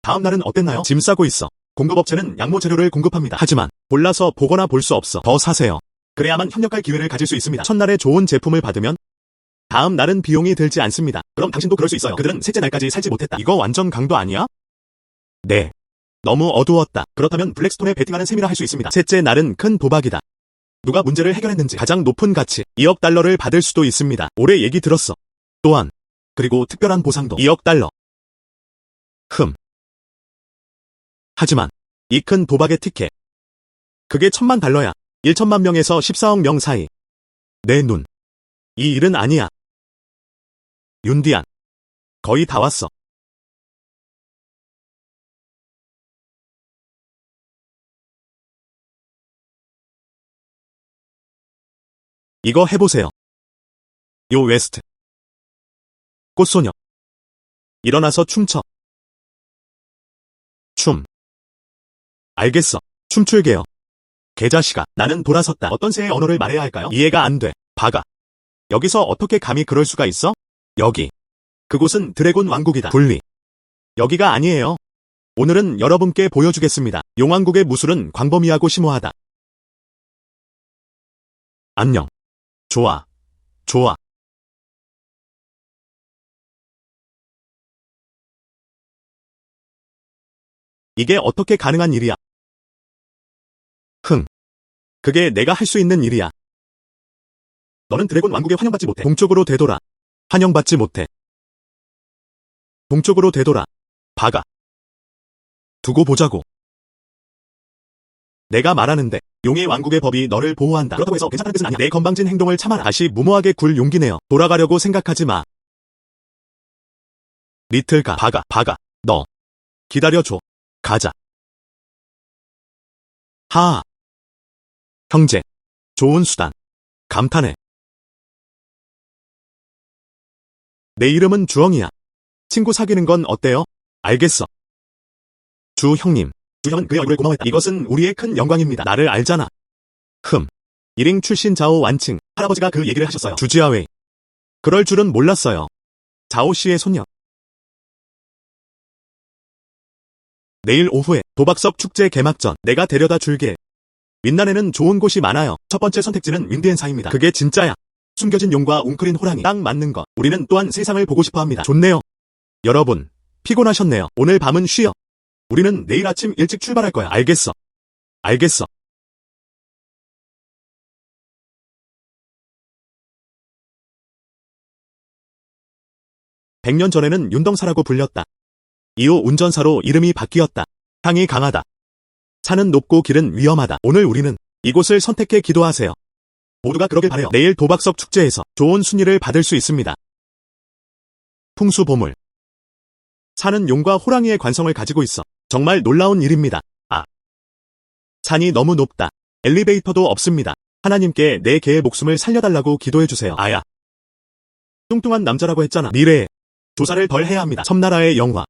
다음 날은 어땠나요? 짐 싸고 있어. 공급업체는 양모 재료를 공급합니다. 하지만 골라서 보거나 볼 수 없어. 더 사세요. 그래야만 협력할 기회를 가질 수 있습니다. 첫날에 좋은 제품을 받으면 다음 날은 비용이 들지 않습니다. 그럼 당신도 그럴 수 있어요. 그들은 셋째 날까지 살지 못했다. 이거 완전 강도 아니야? 네. 너무 어두웠다. 그렇다면 블랙스톤에 베팅하는 셈이라 할 수 있습니다. 셋째 날은 큰 도박이다. 누가 문제를 해결했는지 가장 높은 가치 2억 달러를 받을 수도 있습니다. 올해 얘기 들었어. 또한 그리고 특별한 보상도 2억 달러. 하지만 이 큰 도박의 티켓. 그게 1,000만 달러야. 1천만 명에서 14억 명 사이. 내 눈. 이 일은 아니야. 윤디안. 거의 다 왔어. 이거 해보세요. 요 웨스트. 꽃소녀. 일어나서 춤춰. 춤. 알겠어. 춤출게요. 개자식아, 나는 돌아섰다. 어떤 새의 언어를 말해야 할까요? 이해가 안 돼. 바가. 여기서 어떻게 감히 그럴 수가 있어? 여기. 그곳은 드래곤 왕국이다. 분리. 여기가 아니에요. 오늘은 여러분께 보여주겠습니다. 용왕국의 무술은 광범위하고 심오하다. 안녕. 좋아. 좋아. 이게 어떻게 가능한 일이야? 그게 내가 할 수 있는 일이야. 너는 드래곤 왕국에 환영받지 못해. 동쪽으로 되돌아. 환영받지 못해. 동쪽으로 되돌아. 바가. 두고 보자고. 내가 말하는데 용의 왕국의 법이 너를 보호한다. 그렇다고 해서 괜찮다는 뜻은 아니야. 내 건방진 행동을 참아라. 다시 무모하게 굴 용기 내어. 돌아가려고 생각하지 마. 리틀가. 바가. 너. 기다려줘. 가자. 하하. 형제. 좋은 수단. 감탄해. 내 이름은 주엉이야. 친구 사귀는 건 어때요? 알겠어. 주 형님. 주 형은 그의 얼굴에 고마워했다. 이것은 우리의 큰 영광입니다. 나를 알잖아. 이링 출신 자오 완칭. 할아버지가 그 얘기를 하셨어요. 주지아웨이. 그럴 줄은 몰랐어요. 자오 씨의 손녀. 내일 오후에 도박석 축제 개막전. 내가 데려다 줄게. 윈난에는 좋은 곳이 많아요. 첫 번째 선택지는 윈디엔사입니다. 그게 진짜야. 숨겨진 용과 웅크린 호랑이. 딱 맞는 것. 우리는 또한 세상을 보고 싶어 합니다. 좋네요. 여러분, 피곤하셨네요. 오늘 밤은 쉬어. 우리는 내일 아침 일찍 출발할 거야. 알겠어. 알겠어. 100년 전에는 윤덩사라고 불렸다. 이후 운전사로 이름이 바뀌었다. 향이 강하다. 산은 높고 길은 위험하다. 오늘 우리는 이곳을 선택해 기도하세요. 모두가 그러길 바래요. 내일 도박석 축제에서 좋은 순위를 받을 수 있습니다. 풍수보물. 산은 용과 호랑이의 관성을 가지고 있어. 정말 놀라운 일입니다. 산이 너무 높다. 엘리베이터도 없습니다. 하나님께 내 개의 목숨을 살려달라고 기도해주세요. 아야. 뚱뚱한 남자라고 했잖아. 미래에 조사를 덜 해야 합니다. 섬나라의 영화.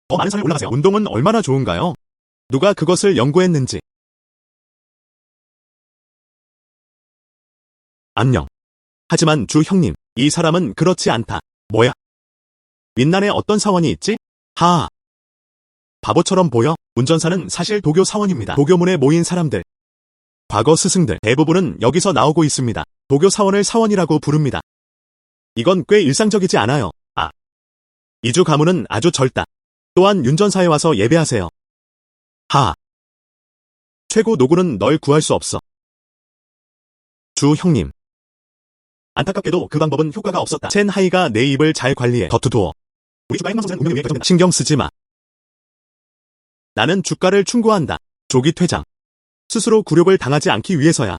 더 많은 산을 올라가세요. 운동은 얼마나 좋은가요? 누가 그것을 연구했는지. 안녕. 하지만 주 형님, 이 사람은 그렇지 않다. 뭐야? 윈난에 어떤 사원이 있지? 하하. 바보처럼 보여? 운전사는 사실 도교 사원입니다. 도교문에 모인 사람들. 과거 스승들 대부분은 여기서 나오고 있습니다. 도교 사원을 사원이라고 부릅니다. 이건 꽤 일상적이지 않아요. 이주 가문은 아주 젊다. 또한 윤전사에 와서 예배하세요. 하하. 최고 노구는 널 구할 수 없어. 주 형님. 안타깝게도 그 방법은 효과가 없었다. 첸 하이가 내 입을 잘 관리해. 더투두어. 우리 주가 행방선생은 운명의 위에 결정된다. 신경 쓰지 마. 나는 주가를 충고한다. 조기 퇴장. 스스로 굴욕을 당하지 않기 위해서야.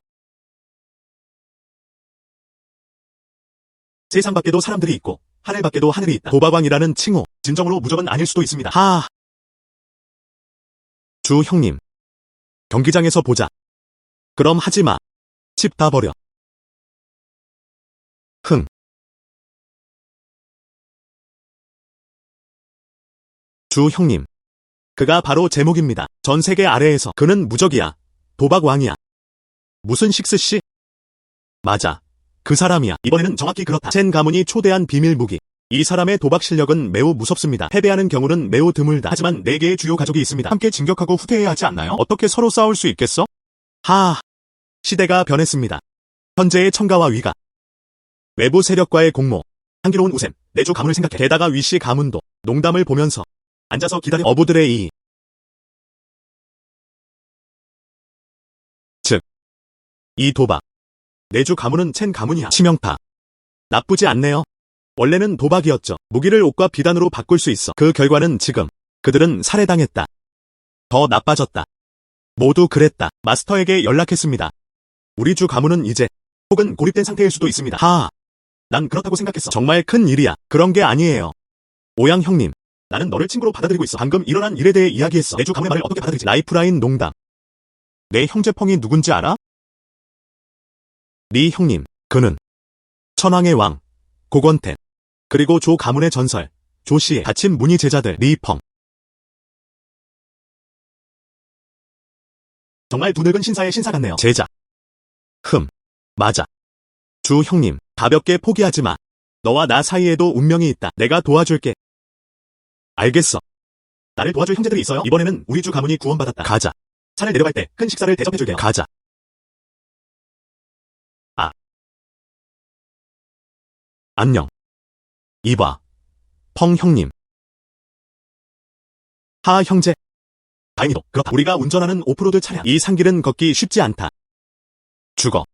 세상 밖에도 사람들이 있고 하늘 밖에도 하늘이 있다. 도박왕이라는 칭호. 진정으로 무적은 아닐 수도 있습니다. 하하. 주 형님. 경기장에서 보자. 그럼 하지 마. 칩 다 버려. 주 형님. 그가 바로 제목입니다. 전 세계 아래에서 그는 무적이야. 도박 왕이야. 무슨 식스씨? 맞아. 그 사람이야. 이번에는 정확히 그렇다. 첸 가문이 초대한 비밀 무기. 이 사람의 도박 실력은 매우 무섭습니다. 패배하는 경우는 매우 드물다. 하지만 4개의 주요 가족이 있습니다. 함께 진격하고 후퇴해야 하지 않나요? 어떻게 서로 싸울 수 있겠어? 시대가 변했습니다. 현재의 청가와 위가. 외부 세력과의 공모. 향기로운 우셈. 내주 가문을 생각해. 게다가 위씨 가문도 농담을 보면서 앉아서 기다려. 어부들의 이. 즉, 이 도박. 내주 가문은 첸 가문이야. 치명타. 나쁘지 않네요. 원래는 도박이었죠. 무기를 옷과 비단으로 바꿀 수 있어. 그 결과는 지금 그들은 살해당했다. 더 나빠졌다. 모두 그랬다. 마스터에게 연락했습니다. 우리 주 가문은 이제 혹은 고립된 상태일 수도 있습니다. 난 그렇다고 생각했어. 정말 큰 일이야. 그런 게 아니에요. 오양 형님, 나는 너를 친구로 받아들이고 있어. 방금 일어난 일에 대해 이야기했어. 내 주 가문의 말을 어떻게 받아들이지? 라이프라인 농담. 내 형제 펑이 누군지 알아? 네 형님, 그는 천왕의 왕, 고건택, 그리고 조 가문의 전설, 조씨의 다친 문희 제자들, 리펑. 정말 두 늙은 신사의 신사 같네요. 제자. 맞아. 주 형님, 가볍게 포기하지 마. 너와 나 사이에도 운명이 있다. 내가 도와줄게. 알겠어. 나를 도와줄 형제들이 있어요. 이번에는 우리 주 가문이 구원받았다. 가자. 차를 내려갈 때 큰 식사를 대접해줄게요. 가자. 안녕. 이봐. 펑 형님. 형제. 다행히도 그렇다. 우리가 운전하는 오프로드 차량. 이 산길은 걷기 쉽지 않다. 죽어.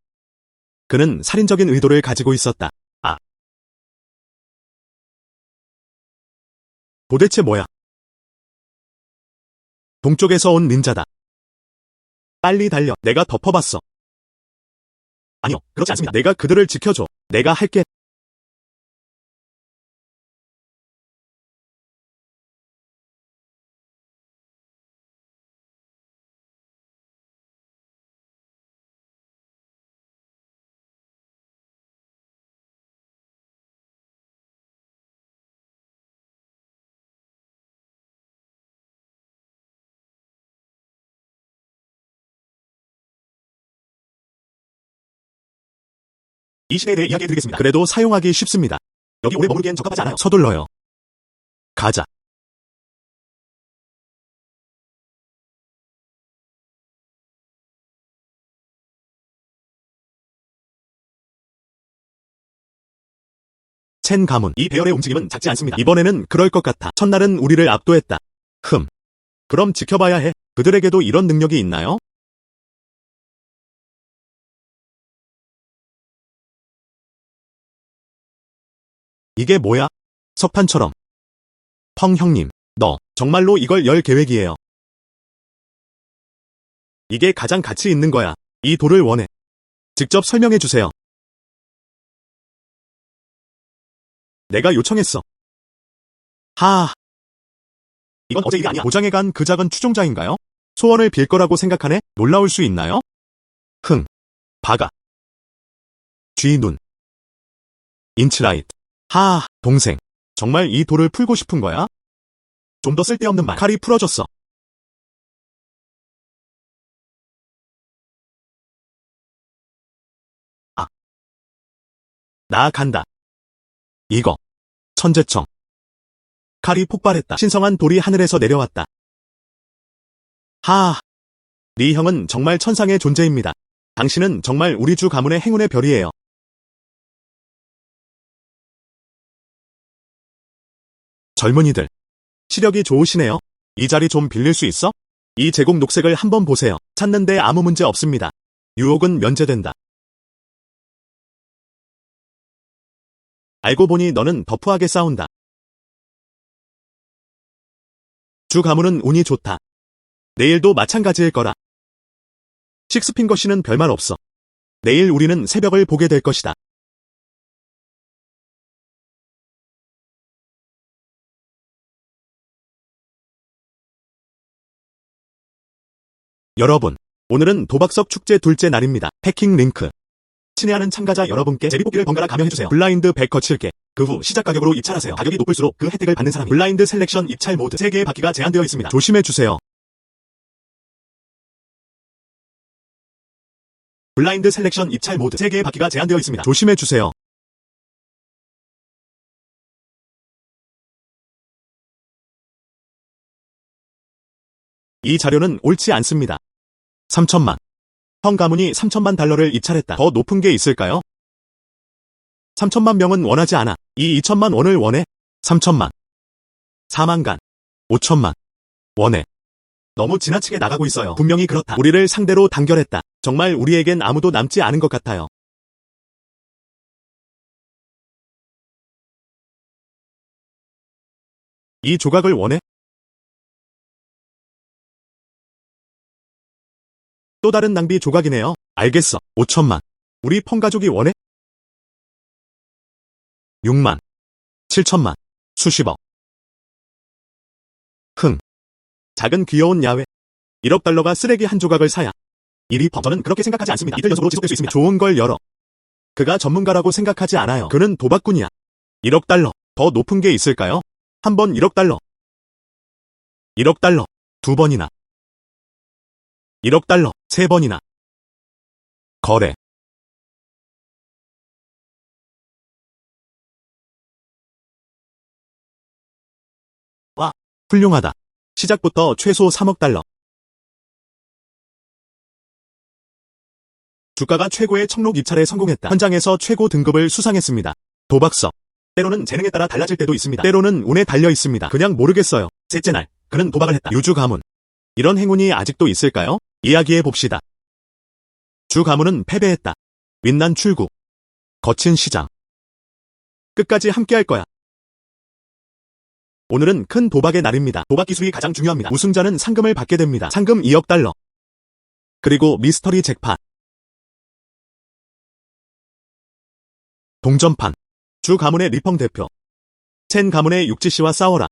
그는 살인적인 의도를 가지고 있었다. 도대체 뭐야? 동쪽에서 온 닌자다. 빨리 달려. 내가 덮어봤어. 아니요, 그렇지 않습니다. 내가 그들을 지켜줘. 내가 할게. 이 시대에 대해 이야기해드리겠습니다. 그래도 사용하기 쉽습니다. 여기 오래 머무르기엔 적합하지 않아요. 서둘러요. 가자. 첸 가문. 이 배열의 움직임은 작지 않습니다. 이번에는 그럴 것 같아. 첫날은 우리를 압도했다. 그럼 지켜봐야 해. 그들에게도 이런 능력이 있나요? 이게 뭐야? 석판처럼. 펑 형님, 너 정말로 이걸 열 계획이에요. 이게 가장 가치 있는 거야. 이 돌을 원해. 직접 설명해 주세요. 내가 요청했어. 이건 어제 일이 아니야. 고장에 간 그 작은 추종자인가요? 소원을 빌 거라고 생각하네? 놀라울 수 있나요? 바가. 쥐눈. 인치라이트. 동생. 정말 이 돌을 풀고 싶은 거야? 좀 더 쓸데없는 말. 칼이 풀어졌어. 나 간다. 이거. 천재청. 칼이 폭발했다. 신성한 돌이 하늘에서 내려왔다. 네 형은 정말 천상의 존재입니다. 당신은 정말 우리 주 가문의 행운의 별이에요. 젊은이들. 시력이 좋으시네요. 이 자리 좀 빌릴 수 있어? 이 제국 녹색을 한번 보세요. 찾는데 아무 문제 없습니다. 유혹은 면제된다. 알고 보니 너는 터프하게 싸운다. 주 가문은 운이 좋다. 내일도 마찬가지일 거라. 식스핑거 씨는 별말 없어. 내일 우리는 새벽을 보게 될 것이다. 여러분, 오늘은 도박석 축제 둘째 날입니다. 패킹 링크. 친애하는 참가자 여러분께 제비뽑기를 번갈아 감형해주세요. 블라인드 100 거칠게. 그 후 시작 가격으로 입찰하세요. 가격이 높을수록 그 혜택을 받는 사람이 블라인드 셀렉션 입찰 모드 3개의 바퀴가 제한되어 있습니다. 조심해주세요. 블라인드 셀렉션 입찰 모드 3개의 바퀴가 제한되어 있습니다. 조심해주세요. 이 자료는 옳지 않습니다. 3천만. 형 가문이 3천만 달러를 입찰했다. 더 높은 게 있을까요? 3천만 명은 원하지 않아. 이 2천만 원을 원해. 3천만. 4만간. 5천만. 원해. 너무 지나치게 나가고 있어요. 분명히 그렇다. 우리를 상대로 단결했다. 정말 우리에겐 아무도 남지 않은 것 같아요. 이 조각을 원해? 또 다른 낭비 조각이네요. 알겠어. 5천만. 우리 펑 가족이 원해? 6만. 7천만. 수십억. 흥. 작은 귀여운 야외. 1억 달러가 쓰레기 한 조각을 사야. 일이 펑. 저는 그렇게 생각하지 않습니다. 이틀 연속으로 지속될 수 있습니다. 좋은 걸 열어. 그가 전문가라고 생각하지 않아요. 그는 도박꾼이야. 1억 달러. 더 높은 게 있을까요? 한 번 1억 달러. 1억 달러. 2번이나. 1억 달러. 3번이나. 거래. 와, 훌륭하다. 시작부터 최소 3억 달러. 주가가 최고의 청록 입찰에 성공했다. 현장에서 최고 등급을 수상했습니다. 도박서. 때로는 재능에 따라 달라질 때도 있습니다. 때로는 운에 달려 있습니다. 그냥 모르겠어요. 셋째 날, 그는 도박을 했다. 유주 가문. 이런 행운이 아직도 있을까요? 이야기해 봅시다. 주 가문은 패배했다. 윈난 출구. 거친 시장. 끝까지 함께할 거야. 오늘은 큰 도박의 날입니다. 도박 기술이 가장 중요합니다. 우승자는 상금을 받게 됩니다. 상금 2억 달러. 그리고 미스터리 잭팟. 동전판. 주 가문의 리펑 대표. 첸 가문의 육지씨와 싸워라.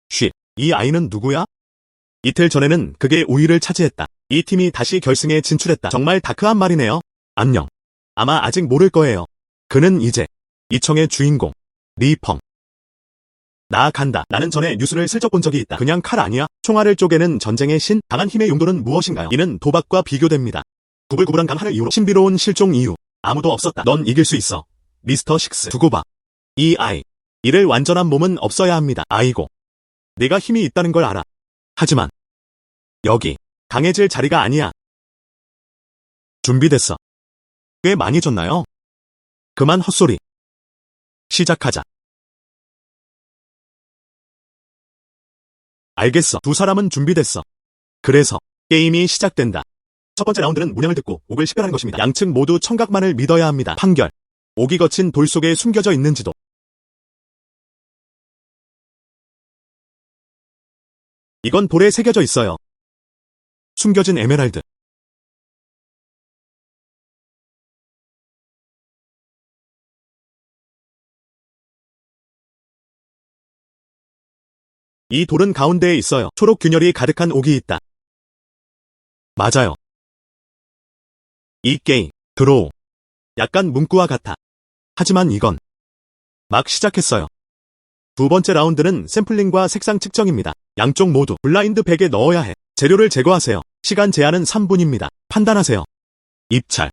쉿. 이 아이는 누구야? 이틀 전에는 그게 우위를 차지했다. 이 팀이 다시 결승에 진출했다. 정말 다크한 말이네요. 안녕. 아마 아직 모를 거예요. 그는 이제 이청의 주인공. 리펑. 나 간다. 나는 전에 뉴스를 슬쩍 본 적이 있다. 그냥 칼 아니야? 총알을 쪼개는 전쟁의 신? 강한 힘의 용도는 무엇인가요? 이는 도박과 비교됩니다. 구불구불한 강하늘 이후로 신비로운 실종 이후 아무도 없었다. 넌 이길 수 있어. 미스터 식스. 두고 봐. 이 아이. 이를 완전한 몸은 없어야 합니다. 아이고. 내가 힘이 있다는 걸 알아. 하지만 여기 강해질 자리가 아니야. 준비됐어. 꽤 많이 졌나요? 그만 헛소리. 시작하자. 알겠어. 두 사람은 준비됐어. 그래서 게임이 시작된다. 첫 번째 라운드는 문양을 듣고 옥을 식별하는 것입니다. 양측 모두 청각만을 믿어야 합니다. 판결. 옥이 거친 돌 속에 숨겨져 있는지도. 이건 돌에 새겨져 있어요. 숨겨진 에메랄드. 이 돌은 가운데에 있어요. 초록 균열이 가득한 옥이 있다. 맞아요. 이 게임, 드로우. 약간 문구와 같아. 하지만 이건 막 시작했어요. 두 번째 라운드는 샘플링과 색상 측정입니다. 양쪽 모두 블라인드 백에 넣어야 해. 재료를 제거하세요. 시간 제한은 3분입니다. 판단하세요. 입찰.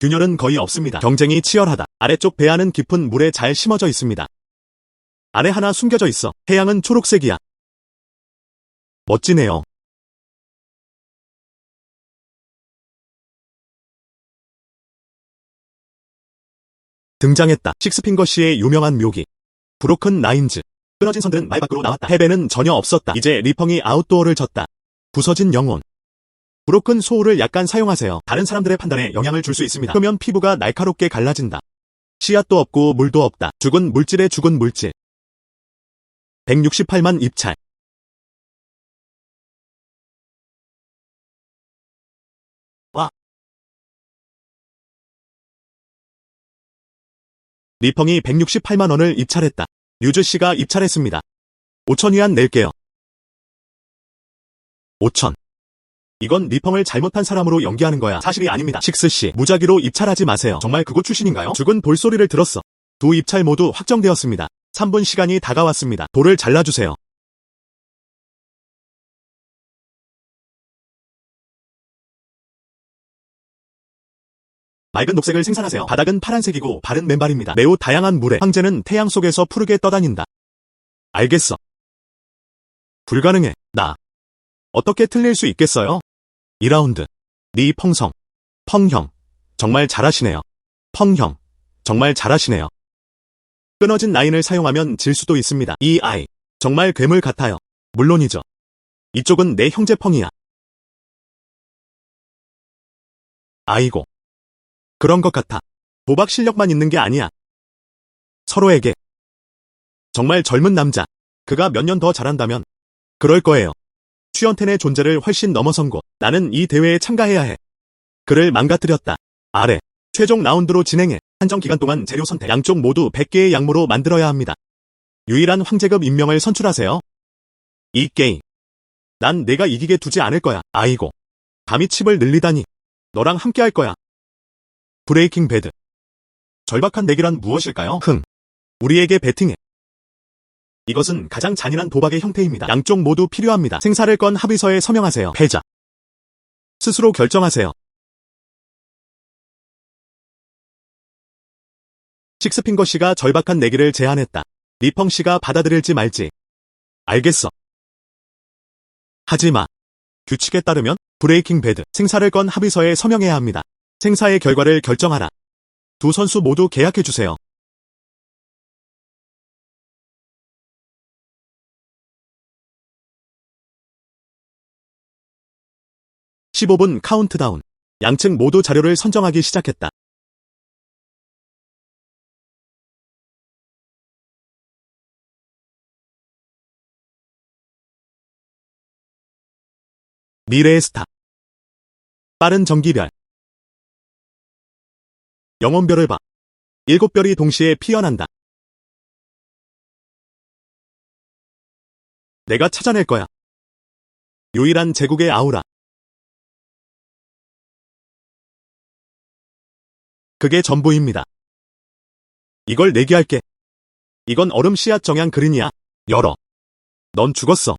균열은 거의 없습니다. 경쟁이 치열하다. 아래쪽 배아는 깊은 물에 잘 심어져 있습니다. 안에 하나 숨겨져 있어. 해양은 초록색이야. 멋지네요. 등장했다. 식스핑거씨의 유명한 묘기. 브로큰 라인즈. 끊어진 선들은 말 밖으로 나왔다. 패배는 전혀 없었다. 이제 리펑이 아웃도어를 졌다. 부서진 영혼. 브로큰 소울을 약간 사용하세요. 다른 사람들의 판단에 영향을 줄 수 있습니다. 표면 피부가 날카롭게 갈라진다. 씨앗도 없고 물도 없다. 죽은 물질에 죽은 물질. 168만 입찰. 와. 리펑이 168만 원을 입찰했다. 류즈 씨가 입찰했습니다. 5천 위안 낼게요. 5천. 이건 리펑을 잘못한 사람으로 연기하는 거야. 사실이 아닙니다. 식스 씨, 무작위로 입찰하지 마세요. 정말 그곳 출신인가요? 죽은 돌소리를 들었어. 두 입찰 모두 확정되었습니다. 3분 시간이 다가왔습니다. 돌을 잘라주세요. 맑은 녹색을 생산하세요. 바닥은 파란색이고 발은 맨발입니다. 매우 다양한 물에 황제는 태양 속에서 푸르게 떠다닌다. 알겠어. 불가능해. 나. 어떻게 틀릴 수 있겠어요? 2라운드. 리 펑성. 펑형. 정말 잘하시네요. 펑형. 정말 잘하시네요. 끊어진 라인을 사용하면 질 수도 있습니다. 이 아이. 정말 괴물 같아요. 물론이죠. 이쪽은 내 형제 펑이야. 아이고. 그런 것 같아. 도박 실력만 있는 게 아니야. 서로에게. 정말 젊은 남자. 그가 몇 년 더 잘한다면 그럴 거예요. 슈언텐의 존재를 훨씬 넘어선 곳. 나는 이 대회에 참가해야 해. 그를 망가뜨렸다. 아래. 최종 라운드로 진행해. 한정 기간 동안 재료 선택. 양쪽 모두 100개의 양모로 만들어야 합니다. 유일한 황제급 인명을 선출하세요. 이 게임. 난 내가 이기게 두지 않을 거야. 아이고. 감히 칩을 늘리다니. 너랑 함께 할 거야. 브레이킹 배드. 절박한 내기란 무엇일까요? 우리에게 베팅해. 이것은 가장 잔인한 도박의 형태입니다. 양쪽 모두 필요합니다. 생사를 건 합의서에 서명하세요. 패자. 스스로 결정하세요. 식스핑거 씨가 절박한 내기를 제안했다. 리펑 씨가 받아들일지 말지. 알겠어. 하지마. 규칙에 따르면 브레이킹 배드. 생사를 건 합의서에 서명해야 합니다. 생사의 결과를 결정하라. 두 선수 모두 계약해주세요. (15분) 카운트다운. 양측 모두 자료를 선정하기 시작했다. 미래의 스타. 빠른 전기별. 영혼별을 봐. 7별이 동시에 피어난다. 내가 찾아낼 거야. 유일한 제국의 아우라. 그게 전부입니다. 이걸 내기할게. 이건 얼음 씨앗 정향 그린이야. 열어. 넌 죽었어.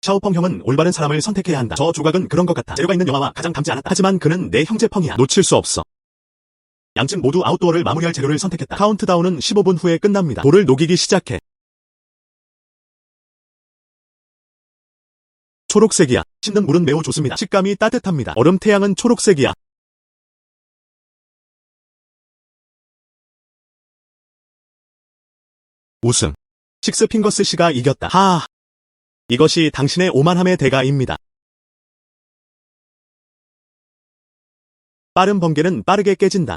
샤오펑 형은 올바른 사람을 선택해야 한다. 저 조각은 그런 것 같아. 재료가 있는 영화와 가장 닮지 않았다. 하지만 그는 내 형제 펑이야. 놓칠 수 없어. 양측 모두 아웃도어를 마무리할 재료를 선택했다. 카운트다운은 15분 후에 끝납니다. 돌을 녹이기 시작해. 초록색이야. 씻는 물은 매우 좋습니다. 식감이 따뜻합니다. 얼음 태양은 초록색이야. 우승. 식스핑거스 씨가 이겼다. 하하. 이것이 당신의 오만함의 대가입니다. 빠른 번개는 빠르게 깨진다.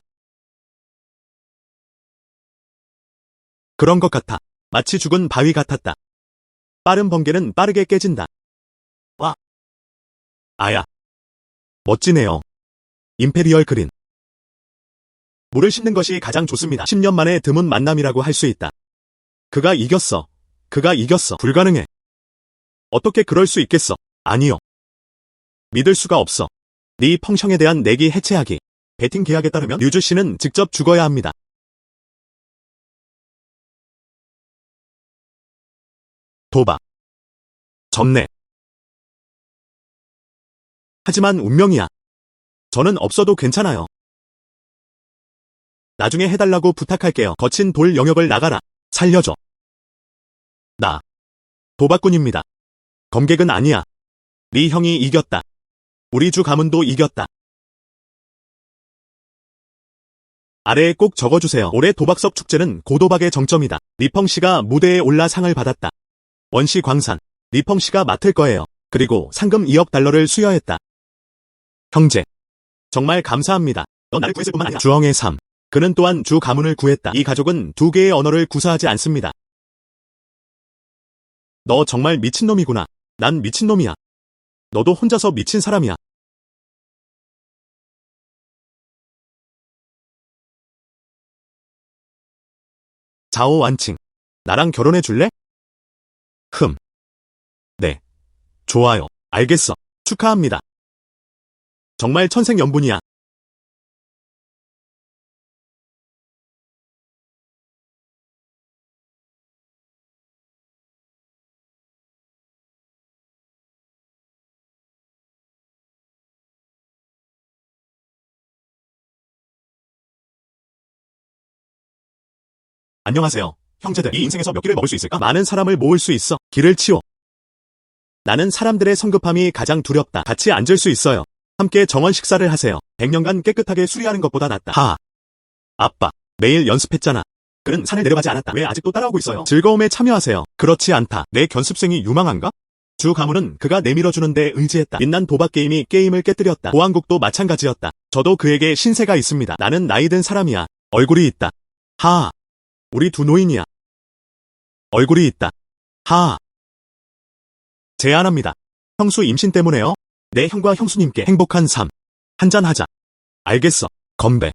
그런 것 같아. 마치 죽은 바위 같았다. 빠른 번개는 빠르게 깨진다. 와. 아야. 멋지네요. 임페리얼 그린. 물을 씻는 것이 가장 좋습니다. 10년 만에 드문 만남이라고 할 수 있다. 그가 이겼어. 그가 이겼어. 불가능해. 어떻게 그럴 수 있겠어? 아니요. 믿을 수가 없어. 리 펑형에 대한 내기 해체하기. 베팅 계약에 따르면 류즈 씨는 직접 죽어야 합니다. 도박. 졌네. 하지만 운명이야. 저는 없어도 괜찮아요. 나중에 해달라고 부탁할게요. 거친 돌 영역을 나가라. 살려줘. 나. 도박꾼입니다. 검객은 아니야. 리 형이 이겼다. 우리 주 가문도 이겼다. 아래에 꼭 적어주세요. 올해 도박석 축제는 고도박의 정점이다. 리펑 씨가 무대에 올라 상을 받았다. 원시 광산. 리펑 씨가 맡을 거예요. 그리고 상금 2억 달러를 수여했다. 형제. 정말 감사합니다. 너 나를 구했을 뿐만 아니라 주엉의 삶. 그는 또한 주 가문을 구했다. 이 가족은 두 개의 언어를 구사하지 않습니다. 너 정말 미친놈이구나. 난 미친놈이야. 너도 혼자서 미친 사람이야. 자오완칭. 나랑 결혼해 줄래? 네. 좋아요. 알겠어. 축하합니다. 정말 천생연분이야. 안녕하세요. 형제들, 이 인생에서 몇 끼를 먹을 수 있을까? 많은 사람을 모을 수 있어. 길을 치워. 나는 사람들의 성급함이 가장 두렵다. 같이 앉을 수 있어요. 함께 정원 식사를 하세요. 100년간 깨끗하게 수리하는 것보다 낫다. 하하. 아빠, 매일 연습했잖아. 그는 산을 내려가지 않았다. 왜 아직도 따라오고 있어요? 즐거움에 참여하세요. 그렇지 않다. 내 견습생이 유망한가? 주 가문은 그가 내밀어주는데 의지했다. 빛난 도박 게임이 게임을 깨뜨렸다. 보안국도 마찬가지였다. 저도 그에게 신세가 있습니다. 나는 나이 든 사람이야. 얼굴이 있다. 하하. 우리 두 노인이야. 얼굴이 있다. 하하. 제안합니다. 형수 임신 때문에요? 내 형과 형수님께 행복한 삶. 한잔하자. 알겠어. 건배.